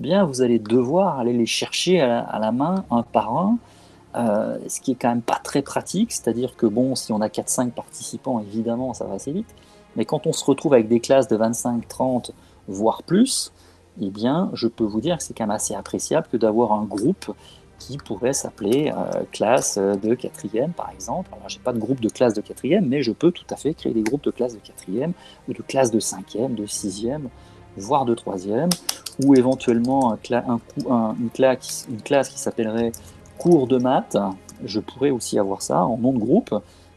bien vous allez devoir aller les chercher à la main, un par un, ce qui est quand même pas très pratique, c'est-à-dire que si on a 4-5 participants, évidemment, ça va assez vite, mais quand on se retrouve avec des classes de 25, 30, voire plus, eh bien, je peux vous dire que c'est quand même assez appréciable que d'avoir un groupe qui pourrait s'appeler classe de 4e, par exemple. Alors, je n'ai pas de groupe de classe de 4e, mais je peux tout à fait créer des groupes de classe de 4e, ou de classe de 5e, de 6e, voire de 3e, ou éventuellement une classe qui s'appellerait cours de maths. Je pourrais aussi avoir ça en nom de groupe,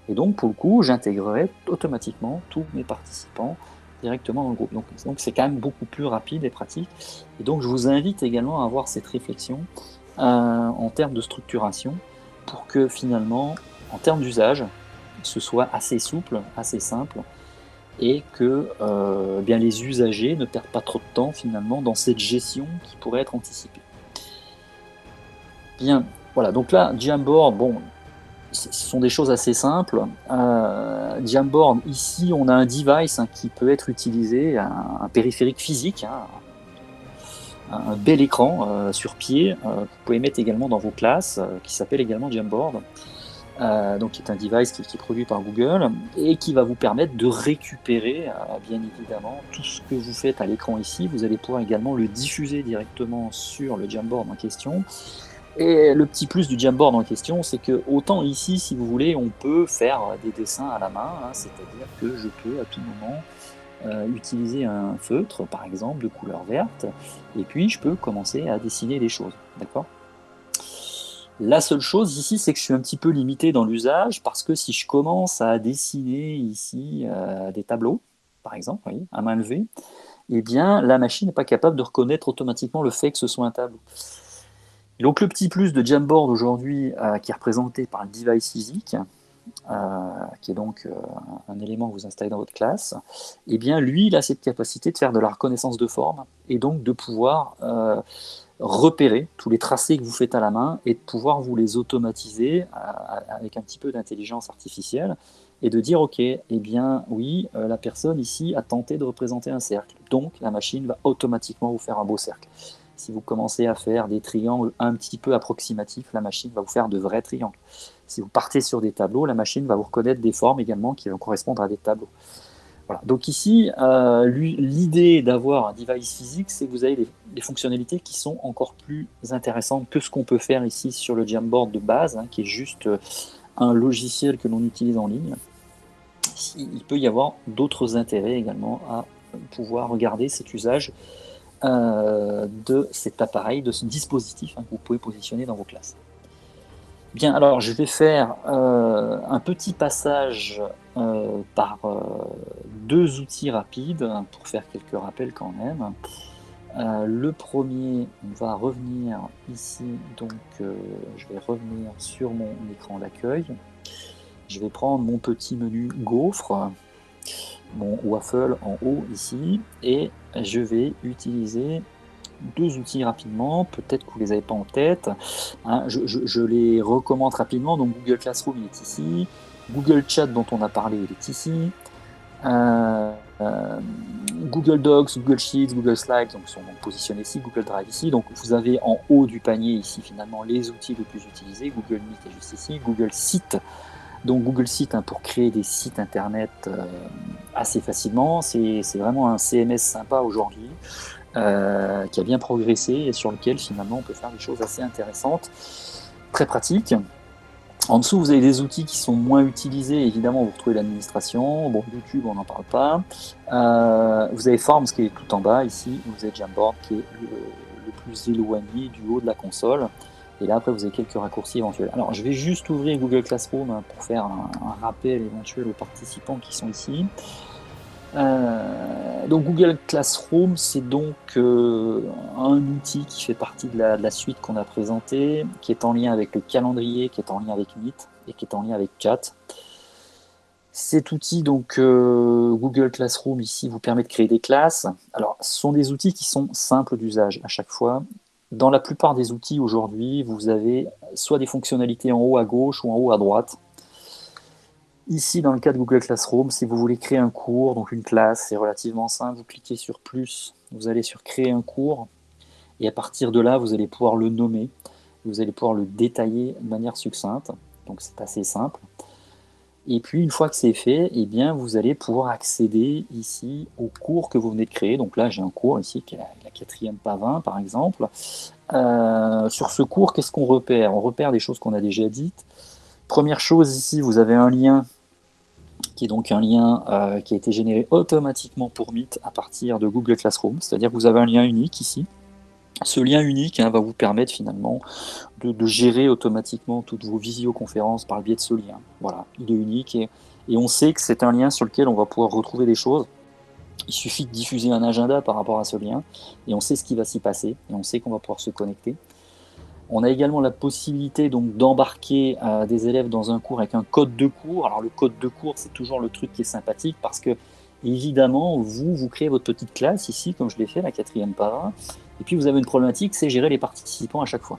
Et donc, pour le coup, j'intégrerai automatiquement tous mes participants directement dans le groupe. Donc c'est quand même beaucoup plus rapide et pratique. Et donc, je vous invite également à avoir cette réflexion en termes de structuration pour que finalement, en termes d'usage, ce soit assez souple, assez simple et que bien les usagers ne perdent pas trop de temps finalement dans cette gestion qui pourrait être anticipée. Bien, voilà, donc là, Jamboard, bon, ce sont des choses assez simples. Jamboard, ici, on a un device qui peut être utilisé, un périphérique physique, un bel écran sur pied, que vous pouvez mettre également dans vos classes, qui s'appelle également Jamboard. Donc qui est un device qui est produit par Google et qui va vous permettre de récupérer bien évidemment tout ce que vous faites à l'écran ici. Vous allez pouvoir également le diffuser directement sur le Jamboard en question. Et le petit plus du Jamboard en question, c'est que autant ici, si vous voulez, on peut faire des dessins à la main, c'est-à-dire que je peux à tout moment utiliser un feutre, par exemple, de couleur verte, et puis je peux commencer à dessiner des choses, d'accord ? La seule chose ici, c'est que je suis un petit peu limité dans l'usage parce que si je commence à dessiner ici des tableaux, par exemple, oui, à main levée, eh bien la machine n'est pas capable de reconnaître automatiquement le fait que ce soit un tableau. Donc le petit plus de Jamboard aujourd'hui, qui est représenté par le device physique, qui est donc un élément que vous installez dans votre classe, eh bien lui, il a cette capacité de faire de la reconnaissance de forme et donc de pouvoir repérer tous les tracés que vous faites à la main et de pouvoir vous les automatiser avec un petit peu d'intelligence artificielle et de dire ok, eh bien oui, la personne ici a tenté de représenter un cercle, donc la machine va automatiquement vous faire un beau cercle. Si vous commencez à faire des triangles un petit peu approximatifs, la machine va vous faire de vrais triangles. Si vous partez sur des tableaux, la machine va vous reconnaître des formes également qui vont correspondre à des tableaux. Voilà. Donc ici, l'idée d'avoir un device physique, c'est que vous avez des fonctionnalités qui sont encore plus intéressantes que ce qu'on peut faire ici sur le Jamboard de base, qui est juste un logiciel que l'on utilise en ligne. Il peut y avoir d'autres intérêts également à pouvoir regarder cet usage de cet appareil, de ce dispositif que vous pouvez positionner dans vos classes. Bien, alors je vais faire un petit passage par deux outils rapides pour faire quelques rappels quand même. Le premier, on va revenir ici, donc je vais revenir sur mon écran d'accueil. Je vais prendre mon petit menu gaufre, mon waffle en haut ici, et je vais utiliser deux outils rapidement, peut-être que vous ne les avez pas en tête. Je les recommande rapidement. Donc Google Classroom, il est ici. Google Chat, dont on a parlé, il est ici. Google Docs, Google Sheets, Google Slides donc, sont donc positionnés ici. Google Drive ici. Donc vous avez en haut du panier ici finalement les outils les plus utilisés. Google Meet est juste ici. Google Site. Donc Google Site pour créer des sites internet assez facilement. C'est vraiment un CMS sympa aujourd'hui. Qui a bien progressé et sur lequel finalement on peut faire des choses assez intéressantes, très pratiques. En dessous, vous avez des outils qui sont moins utilisés. Évidemment, vous retrouvez l'administration. Bon, YouTube, on n'en parle pas. Vous avez Forms qui est tout en bas ici. Vous avez Jamboard qui est le plus éloigné du haut de la console. Et là, après, vous avez quelques raccourcis éventuels. Alors, je vais juste ouvrir Google Classroom pour faire un rappel éventuel aux participants qui sont ici. Donc Google Classroom, c'est donc un outil qui fait partie de la suite qu'on a présentée, qui est en lien avec le calendrier, qui est en lien avec Meet et qui est en lien avec Chat. Cet outil, donc Google Classroom, ici, vous permet de créer des classes. Alors, ce sont des outils qui sont simples d'usage à chaque fois. Dans la plupart des outils aujourd'hui, vous avez soit des fonctionnalités en haut à gauche ou en haut à droite. Ici, dans le cas de Google Classroom, si vous voulez créer un cours, donc une classe, c'est relativement simple. Vous cliquez sur plus, vous allez sur créer un cours, et à partir de là, vous allez pouvoir le nommer, vous allez pouvoir le détailler de manière succincte. Donc c'est assez simple. Et puis, une fois que c'est fait, eh bien, vous allez pouvoir accéder ici au cours que vous venez de créer. Donc là, j'ai un cours ici qui est la 4e PAV 1, par exemple. Sur ce cours, qu'est-ce qu'on repère ? On repère des choses qu'on a déjà dites. Première chose ici, vous avez un lien qui est donc un lien qui a été généré automatiquement pour Meet à partir de Google Classroom, c'est-à-dire que vous avez un lien unique ici. Ce lien unique va vous permettre finalement de gérer automatiquement toutes vos visioconférences par le biais de ce lien. Voilà, il est unique et on sait que c'est un lien sur lequel on va pouvoir retrouver des choses. Il suffit de diffuser un agenda par rapport à ce lien et on sait ce qui va s'y passer et on sait qu'on va pouvoir se connecter. On a également la possibilité donc d'embarquer des élèves dans un cours avec un code de cours. Alors le code de cours, c'est toujours le truc qui est sympathique parce que évidemment, vous créez votre petite classe ici, comme je l'ai fait, la 4e para, et puis vous avez une problématique, c'est gérer les participants à chaque fois.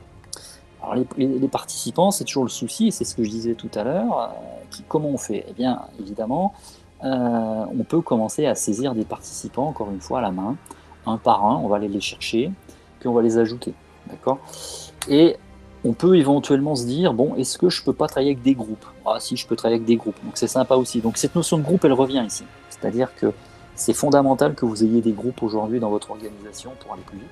Alors les participants, c'est toujours le souci, et c'est ce que je disais tout à l'heure. Comment on fait? Eh bien, évidemment, on peut commencer à saisir des participants, encore une fois, à la main, un par un, on va aller les chercher, puis on va les ajouter. D'accord? Et on peut éventuellement se dire, bon, est-ce que je peux pas travailler avec des groupes? Ah si, je peux travailler avec des groupes, donc c'est sympa aussi. Donc cette notion de groupe, elle revient ici. C'est-à-dire que c'est fondamental que vous ayez des groupes aujourd'hui dans votre organisation pour aller plus vite.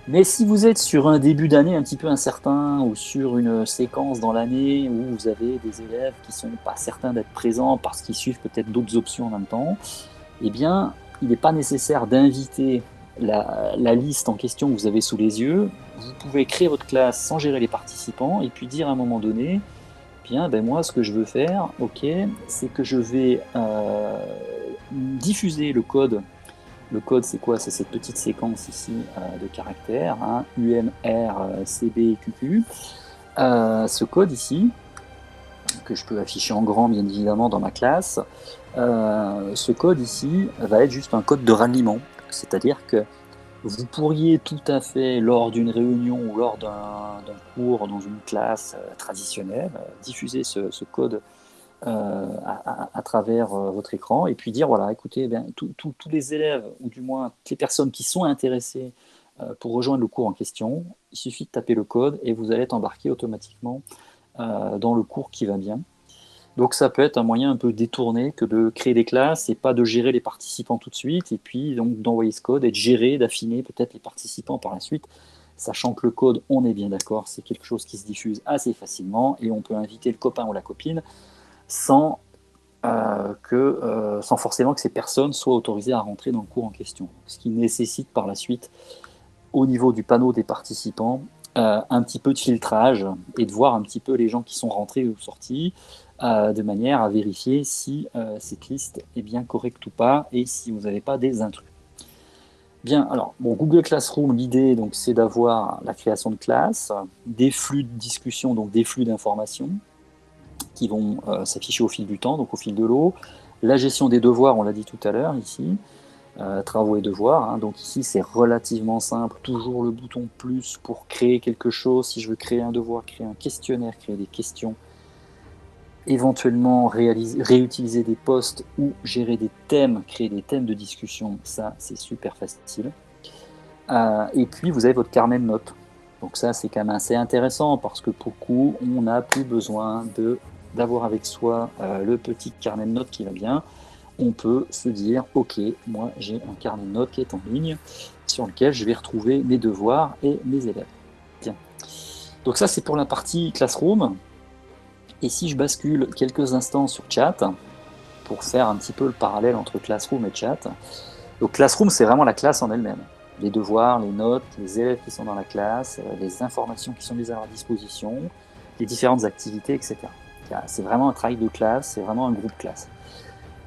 Mais si vous êtes sur un début d'année un petit peu incertain ou sur une séquence dans l'année où vous avez des élèves qui sont pas certains d'être présents parce qu'ils suivent peut-être d'autres options en même temps, eh bien, il n'est pas nécessaire d'inviter la liste en question que vous avez sous les yeux. Vous pouvez créer votre classe sans gérer les participants et puis dire à un moment donné, bien, ben moi, ce que je veux faire, ok, c'est que je vais diffuser le code. Le code, c'est quoi? C'est cette petite séquence ici de caractères, UMR, CB, QQ. Ce code ici, que je peux afficher en grand bien évidemment dans ma classe, ce code ici va être juste un code de ralliement. C'est-à-dire que vous pourriez tout à fait, lors d'une réunion ou lors d'un cours dans une classe traditionnelle, diffuser ce code à travers votre écran et puis dire, voilà, écoutez, tous les élèves, ou du moins toutes les personnes qui sont intéressées pour rejoindre le cours en question, il suffit de taper le code et vous allez être embarqué automatiquement dans le cours qui va bien. Donc ça peut être un moyen un peu détourné que de créer des classes et pas de gérer les participants tout de suite, et puis donc d'envoyer ce code et de gérer, d'affiner peut-être les participants par la suite, sachant que le code, on est bien d'accord, c'est quelque chose qui se diffuse assez facilement et on peut inviter le copain ou la copine sans, sans forcément que ces personnes soient autorisées à rentrer dans le cours en question. Ce qui nécessite par la suite, au niveau du panneau des participants, un petit peu de filtrage et de voir un petit peu les gens qui sont rentrés ou sortis, de manière à vérifier si cette liste est bien correcte ou pas et si vous n'avez pas des intrus. Bien, alors, bon, Google Classroom, l'idée, donc, c'est d'avoir la création de classes, des flux de discussion, donc des flux d'informations qui vont s'afficher au fil du temps, donc au fil de l'eau. La gestion des devoirs, on l'a dit tout à l'heure ici, travaux et devoirs. Donc ici, c'est relativement simple. Toujours le bouton plus pour créer quelque chose. Si je veux créer un devoir, créer un questionnaire, créer des questions, éventuellement réutiliser des posts ou gérer des thèmes, créer des thèmes de discussion, ça, c'est super facile. Et puis, vous avez votre carnet de notes. Donc ça, c'est quand même assez intéressant parce que pour le coup, on n'a plus besoin d'avoir avec soi le petit carnet de notes qui va bien. On peut se dire, ok, moi j'ai un carnet de notes qui est en ligne sur lequel je vais retrouver mes devoirs et mes élèves. Bien. Donc ça, c'est pour la partie Classroom. Et si je bascule quelques instants sur Chat, pour faire un petit peu le parallèle entre Classroom et Chat. Donc Classroom, c'est vraiment la classe en elle-même. Les devoirs, les notes, les élèves qui sont dans la classe, les informations qui sont mises à leur disposition, les différentes activités, etc. C'est vraiment un travail de classe, c'est vraiment un groupe classe.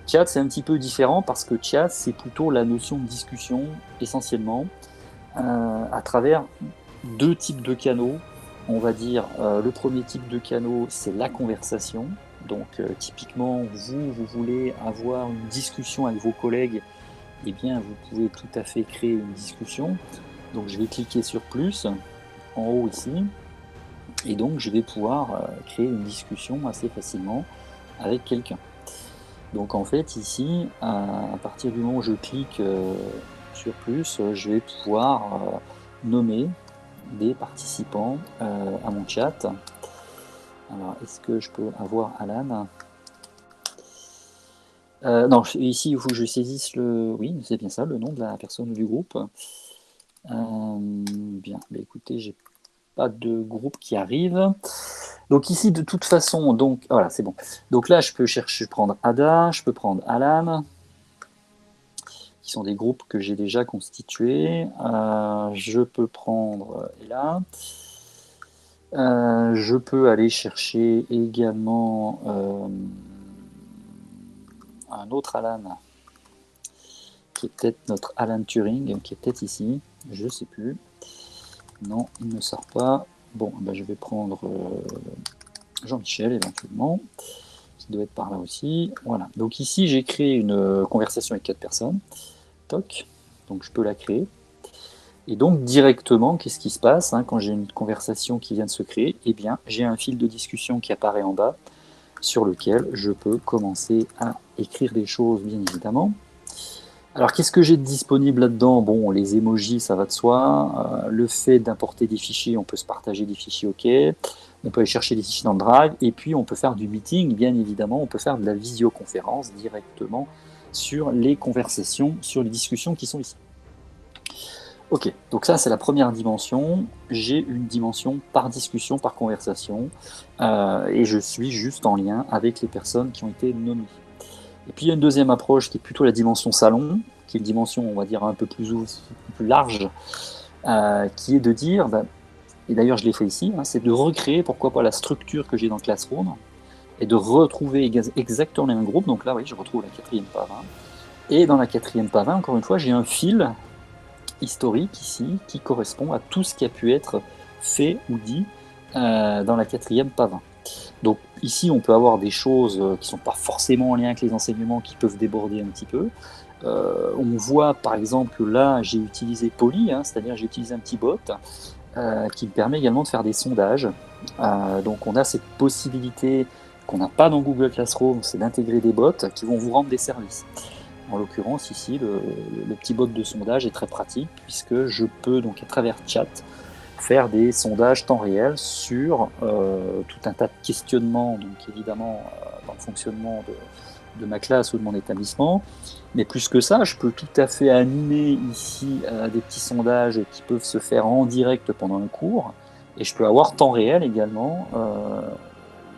Chat, c'est un petit peu différent parce que chat, c'est plutôt la notion de discussion, essentiellement, à travers deux types de canaux. On va dire, le premier type de canaux, c'est la conversation. Donc, typiquement, vous voulez avoir une discussion avec vos collègues, eh bien, vous pouvez tout à fait créer une discussion. Donc, je vais cliquer sur plus, en haut ici, et donc, je vais pouvoir créer une discussion assez facilement avec quelqu'un. Donc en fait ici, à partir du moment où je clique sur plus, je vais pouvoir nommer des participants à mon chat. Alors est-ce que je peux avoir Alan? Non, ici il faut que je saisisse oui, c'est bien ça, le nom de la personne du groupe. Bien, écoutez, j'ai pas de groupe qui arrive. Donc ici, de toute façon, donc voilà, c'est bon. Donc là, je peux prendre Ada, je peux prendre Alan. qui sont des groupes que j'ai déjà constitués. Je peux prendre, et là, je peux aller chercher également un autre Alan, qui est peut-être notre Alan Turing, qui est peut-être ici, je sais plus. Non, il ne sort pas. Bon, ben, je vais prendre Jean-Michel éventuellement, qui doit être par là aussi. Voilà, donc ici j'ai créé une conversation avec 4 personnes. Toc, donc je peux la créer. Et donc directement, qu'est-ce qui se passe quand j'ai une conversation qui vient de se créer? Eh bien, j'ai un fil de discussion qui apparaît en bas, sur lequel je peux commencer à écrire des choses, bien évidemment. Alors, qu'est-ce que j'ai de disponible là-dedans? Bon, les emojis, ça va de soi. Le fait d'importer des fichiers, on peut se partager des fichiers, ok. On peut aller chercher des fichiers dans le Drive. Et puis, on peut faire du meeting, bien évidemment. On peut faire de la visioconférence directement sur les conversations, sur les discussions qui sont ici. Ok, donc ça, c'est la première dimension. J'ai une dimension par discussion, par conversation. Et je suis juste en lien avec les personnes qui ont été nommées. Et puis il y a une deuxième approche qui est plutôt la dimension salon, qui est une dimension, on va dire, un peu plus large, qui est de dire, et d'ailleurs je l'ai fait ici, c'est de recréer, pourquoi pas, la structure que j'ai dans Classroom, et de retrouver exactement un groupe. Donc là, oui, je retrouve la 4e pavin. Et dans la 4e pavin, encore une fois, j'ai un fil historique ici, qui correspond à tout ce qui a pu être fait ou dit dans la 4e pavin. Donc ici, on peut avoir des choses qui ne sont pas forcément en lien avec les enseignements, qui peuvent déborder un petit peu. On voit par exemple que là, j'ai utilisé Poly, c'est-à-dire j'ai utilisé un petit bot qui me permet également de faire des sondages. Donc on a cette possibilité qu'on n'a pas dans Google Classroom, c'est d'intégrer des bots qui vont vous rendre des services. En l'occurrence, ici, le petit bot de sondage est très pratique puisque je peux, donc à travers chat, faire des sondages temps réel sur tout un tas de questionnements, donc évidemment dans le fonctionnement de ma classe ou de mon établissement. Mais plus que ça, je peux tout à fait animer ici des petits sondages qui peuvent se faire en direct pendant un cours. Et je peux avoir temps réel également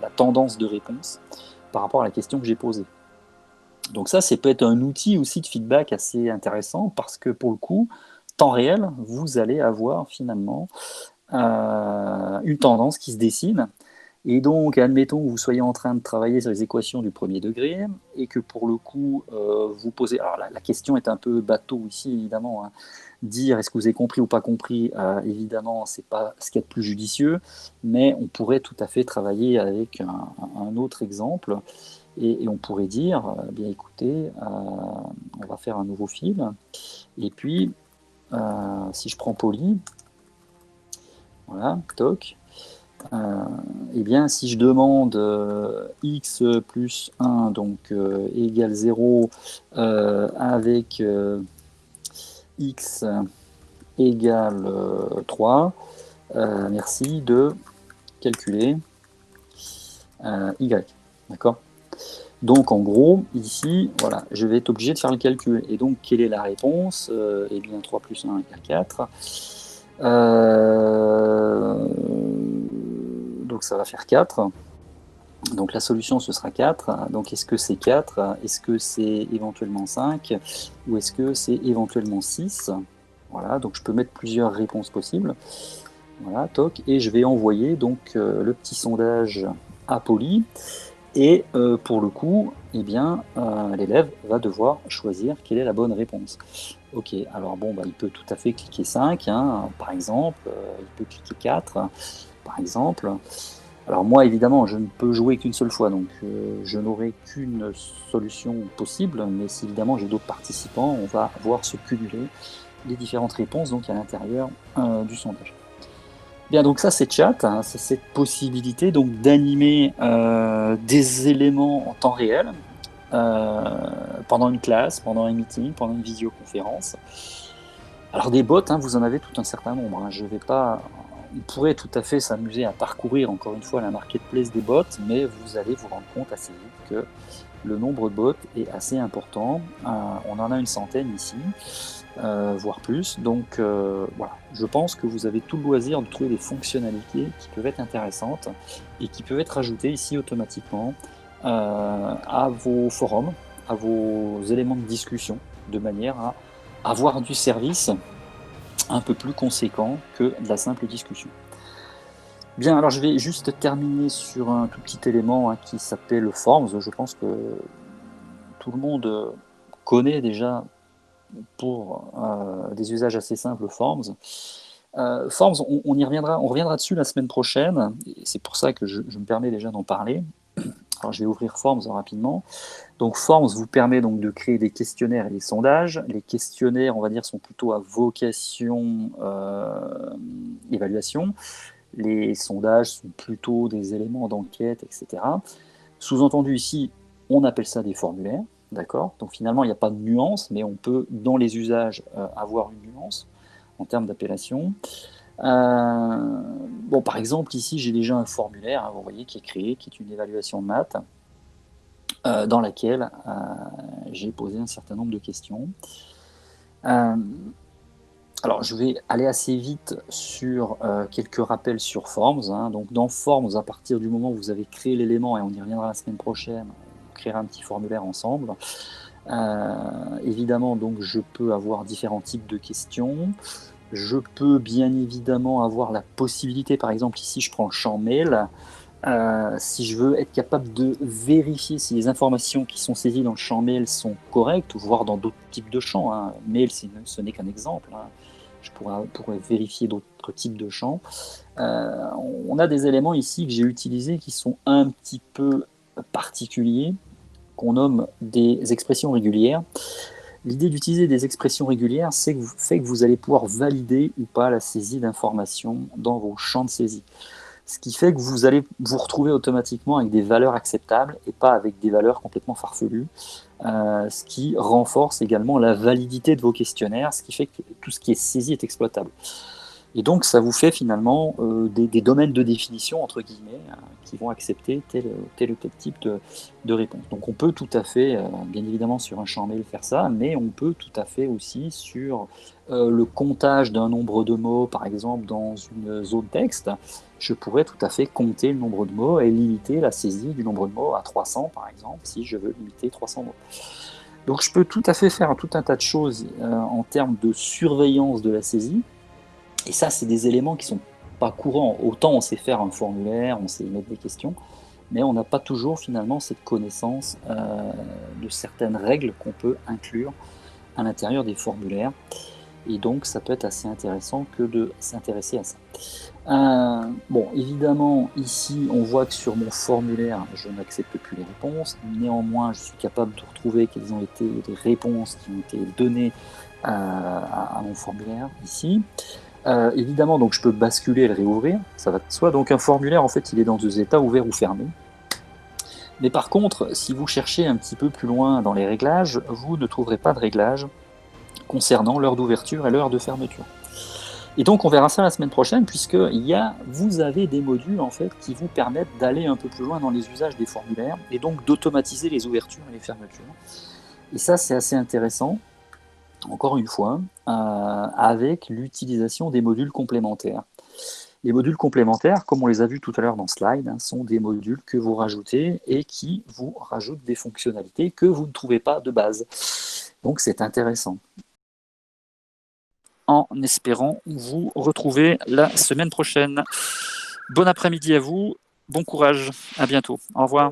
la tendance de réponse par rapport à la question que j'ai posée. Donc ça, c'est peut-être un outil aussi de feedback assez intéressant parce que pour le coup, temps réel, vous allez avoir finalement une tendance qui se dessine. Et donc, admettons que vous soyez en train de travailler sur les équations du premier degré et que pour le coup, vous posez... Alors la question est un peu bateau ici, évidemment. Dire est-ce que vous avez compris ou pas compris, évidemment, c'est pas ce qu'il y a de plus judicieux, mais on pourrait tout à fait travailler avec un autre exemple. Et on pourrait dire, bien écoutez, on va faire un nouveau fil. Et puis, si je prends Poly, voilà, toc, et bien si je demande x plus 1, donc égale 0, avec x égale 3, merci de calculer y. D'accord ? Donc en gros, ici, voilà, je vais être obligé de faire le calcul. Et donc, quelle est la réponse? Eh bien, 3 plus 1 égale 4. Donc ça va faire 4. Donc la solution, ce sera 4. Donc est-ce que c'est 4? Est-ce que c'est éventuellement 5? Ou est-ce que c'est éventuellement 6? Voilà, donc je peux mettre plusieurs réponses possibles. Voilà, toc. Et je vais envoyer donc le petit sondage à Poly. Et pour le coup, eh bien, l'élève va devoir choisir quelle est la bonne réponse. Ok, alors bon, il peut tout à fait cliquer 5, par exemple, il peut cliquer 4, par exemple. Alors moi, évidemment, je ne peux jouer qu'une seule fois, donc je n'aurai qu'une solution possible, mais si évidemment j'ai d'autres participants, on va voir se cumuler les différentes réponses donc à l'intérieur du sondage. Bien, donc ça c'est chat, c'est cette possibilité donc d'animer des éléments en temps réel pendant une classe, pendant un meeting, pendant une visioconférence. Alors des bots, vous en avez tout un certain nombre. Je vais pas, on pourrait tout à fait s'amuser à parcourir encore une fois la marketplace des bots, mais vous allez vous rendre compte assez vite que le nombre de bots est assez important. On en a une centaine ici. Voire plus. Donc voilà, je pense que vous avez tout le loisir de trouver des fonctionnalités qui peuvent être intéressantes et qui peuvent être ajoutées ici automatiquement à vos forums, à vos éléments de discussion. de manière à avoir du service un peu plus conséquent que de la simple discussion. Bien, alors je vais juste terminer sur un tout petit élément qui s'appelle Forms. Je pense que tout le monde connaît déjà pour des usages assez simples Forms. Forms, on y reviendra, on reviendra dessus la semaine prochaine, et c'est pour ça que je me permets déjà d'en parler. Alors je vais ouvrir Forms rapidement. Donc Forms vous permet donc de créer des questionnaires et des sondages. Les questionnaires, on va dire, sont plutôt à vocation évaluation. Les sondages sont plutôt des éléments d'enquête, etc. Sous-entendu ici, on appelle ça des formulaires, d'accord? Donc finalement, il n'y a pas de nuance, mais on peut, dans les usages, avoir une nuance en termes d'appellation. Bon, par exemple, ici, j'ai déjà un formulaire, vous voyez, qui est créé, qui est une évaluation de maths, dans laquelle j'ai posé un certain nombre de questions. Alors, je vais aller assez vite sur quelques rappels sur Forms. Donc, dans Forms, à partir du moment où vous avez créé l'élément, et on y reviendra la semaine prochaine, on créera un petit formulaire ensemble. Évidemment, donc, je peux avoir différents types de questions. Je peux bien évidemment avoir la possibilité, par exemple, ici, je prends le champ mail. Si je veux être capable de vérifier si les informations qui sont saisies dans le champ mail sont correctes, voire dans d'autres types de champs. Mail, ce n'est qu'un exemple. Je pourrais vérifier d'autres types de champs. On a des éléments ici que j'ai utilisés qui sont un petit peu particuliers, qu'on nomme des expressions régulières. L'idée d'utiliser des expressions régulières, fait que vous allez pouvoir valider ou pas la saisie d'informations dans vos champs de saisie. Ce qui fait que vous allez vous retrouver automatiquement avec des valeurs acceptables et pas avec des valeurs complètement farfelues, ce qui renforce également la validité de vos questionnaires, ce qui fait que tout ce qui est saisi est exploitable. Et donc, ça vous fait finalement des domaines de définition, entre guillemets, qui vont accepter tel ou tel type de réponse. Donc, on peut tout à fait, bien évidemment, sur un champ mail faire ça, mais on peut tout à fait aussi sur le comptage d'un nombre de mots, par exemple, dans une zone texte. Je pourrais tout à fait compter le nombre de mots et limiter la saisie du nombre de mots à 300, par exemple, si je veux limiter 300 mots. Donc, je peux tout à fait faire tout un tas de choses en termes de surveillance de la saisie. Et ça, c'est des éléments qui sont pas courants. Autant on sait faire un formulaire, on sait mettre des questions, mais on n'a pas toujours finalement cette connaissance de certaines règles qu'on peut inclure à l'intérieur des formulaires. Et donc, ça peut être assez intéressant que de s'intéresser à ça. Bon, évidemment, ici, on voit que sur mon formulaire, je n'accepte plus les réponses. Néanmoins, je suis capable de retrouver quelles ont été les réponses qui ont été données à mon formulaire ici. Évidemment, donc je peux basculer et le réouvrir, ça va de soi. Donc un formulaire, en fait, il est dans deux états, ouvert ou fermé. Mais par contre, si vous cherchez un petit peu plus loin dans les réglages, vous ne trouverez pas de réglage concernant l'heure d'ouverture et l'heure de fermeture. Et donc on verra ça la semaine prochaine, puisque vous avez des modules en fait qui vous permettent d'aller un peu plus loin dans les usages des formulaires et donc d'automatiser les ouvertures et les fermetures. Et ça, c'est assez intéressant. Encore une fois, avec l'utilisation des modules complémentaires. Les modules complémentaires, comme on les a vus tout à l'heure dans Slide, sont des modules que vous rajoutez et qui vous rajoutent des fonctionnalités que vous ne trouvez pas de base. Donc c'est intéressant. En espérant vous retrouver la semaine prochaine. Bon après-midi à vous, bon courage, à bientôt, au revoir.